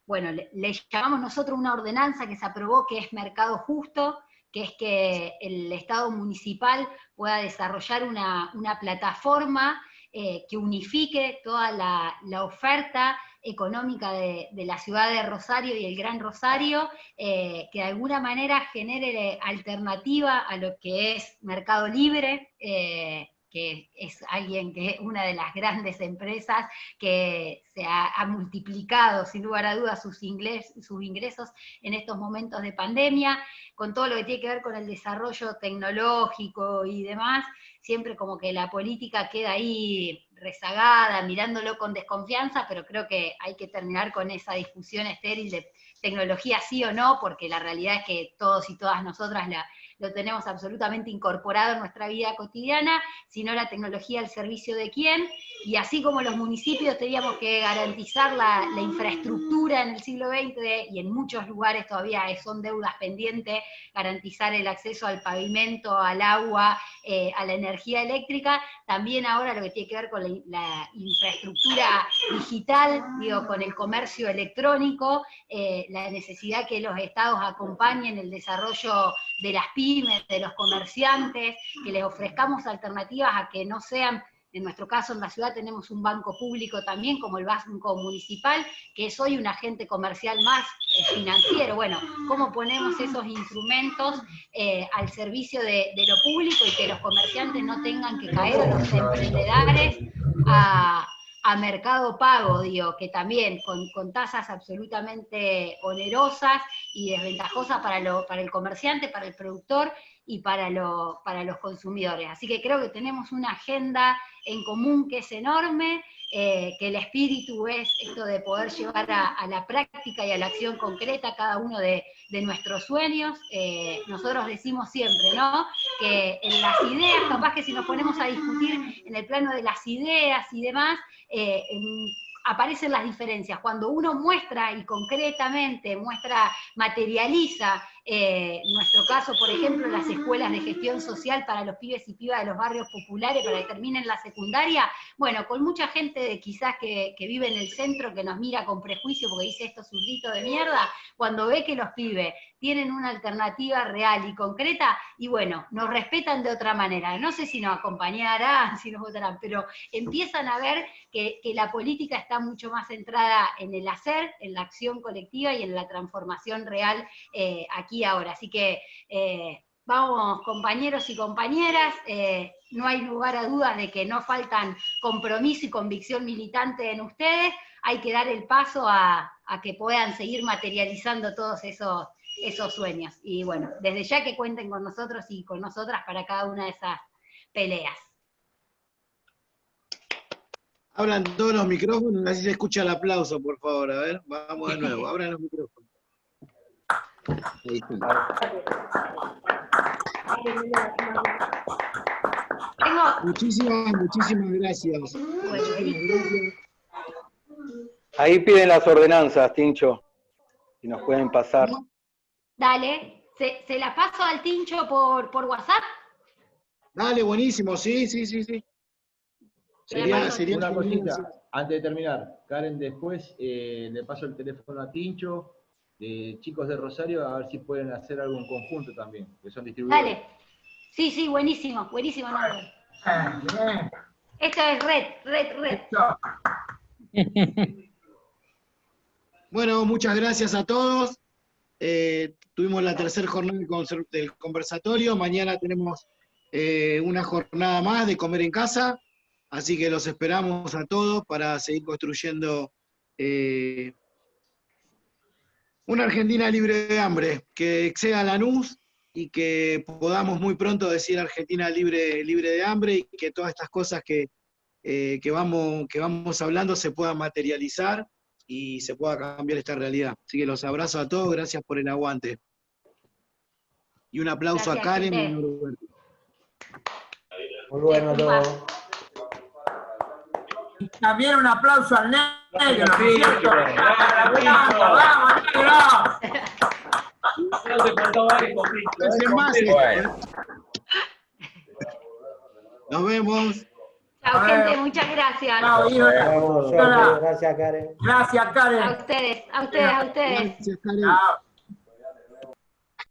bueno, le llamamos nosotros una ordenanza que se aprobó, que es mercado justo, que es que el Estado municipal pueda desarrollar una plataforma que unifique toda la oferta económica de la ciudad de Rosario y el Gran Rosario, que de alguna manera genere alternativa a lo que es Mercado Libre, que es una de las grandes empresas que se ha multiplicado sin lugar a dudas sus ingresos en estos momentos de pandemia, con todo lo que tiene que ver con el desarrollo tecnológico y demás, siempre como que la política queda ahí rezagada, mirándolo con desconfianza, pero creo que hay que terminar con esa discusión estéril de tecnología sí o no, porque la realidad es que todos y todas nosotras lo tenemos absolutamente incorporado en nuestra vida cotidiana, sino la tecnología al servicio de quién, y así como los municipios teníamos que garantizar la infraestructura en el siglo XX, y en muchos lugares todavía son deudas pendientes, garantizar el acceso al pavimento, al agua, a la energía eléctrica, también ahora lo que tiene que ver con la infraestructura digital, digo, con el comercio electrónico, la necesidad que los estados acompañen el desarrollo de las pymes, de los comerciantes, que les ofrezcamos alternativas a que no sean, en nuestro caso en la ciudad tenemos un banco público también, como el Banco Municipal, que es hoy un agente comercial más financiero. Bueno, ¿cómo ponemos esos instrumentos al servicio de lo público y que los comerciantes no tengan que caer, a los emprendedores, a Mercado Pago, digo, que también con tasas absolutamente onerosas y desventajosas para el comerciante, para el productor y para los consumidores? Así que creo que tenemos una agenda en común que es enorme, que el espíritu es esto de poder llevar a la práctica y a la acción concreta cada uno de nuestros sueños. Nosotros decimos siempre, ¿no?, que en las ideas, capaz que si nos ponemos a discutir en el plano de las ideas y demás, aparecen las diferencias. Cuando uno muestra y concretamente materializa, en nuestro caso, por ejemplo, las escuelas de gestión social para los pibes y pibas de los barrios populares para que terminen la secundaria, bueno, con mucha gente quizás que vive en el centro, que nos mira con prejuicio porque dice esto zurdito de mierda, cuando ve que los pibes tienen una alternativa real y concreta, y bueno, nos respetan de otra manera. No sé si nos acompañarán, si nos votarán, pero empiezan a ver que la política está mucho más centrada en el hacer, en la acción colectiva y en la transformación real aquí y ahora. Así que vamos, compañeros y compañeras, no hay lugar a dudas de que no faltan compromiso y convicción militante en ustedes. Hay que dar el paso a que puedan seguir materializando todos esos sueños. Y bueno, desde ya que cuenten con nosotros y con nosotras para cada una de esas peleas. Abran todos los micrófonos, así se escucha el aplauso, por favor. A ver, vamos de nuevo, abran los micrófonos. Muchísimas gracias. Ahí piden las ordenanzas, Tincho, si nos pueden pasar. Dale, ¿se las paso al Tincho por WhatsApp? Dale, buenísimo, sí. Sería Una genial. cosita, antes de terminar, Karen, después le paso el teléfono a Tincho, de chicos de Rosario, a ver si pueden hacer algo en conjunto también, que son distribuidores. Dale. Sí, buenísimo, Nahuel. Bien. Esto es red. Eso. Bueno, muchas gracias a todos. Tuvimos la tercera jornada del conversatorio. Mañana tenemos una jornada más de comer en casa. Así que los esperamos a todos para seguir construyendo una Argentina libre de hambre, que exceda Lanús y que podamos muy pronto decir Argentina libre de hambre y que todas estas cosas que vamos hablando se puedan materializar y se pueda cambiar esta realidad. Así que los abrazo a todos, gracias por el aguante. Y un aplauso Gracias, a Karen y a Chete. Norberto. Muy bueno todo. Y también un aplauso al negro, ¿no es cierto? ¡Vamos, negro! Nos vemos. Chao, gente, muchas gracias. Chao, Gracias, Karen. Gracias, Karen. A ustedes. Gracias, Karen. Chao.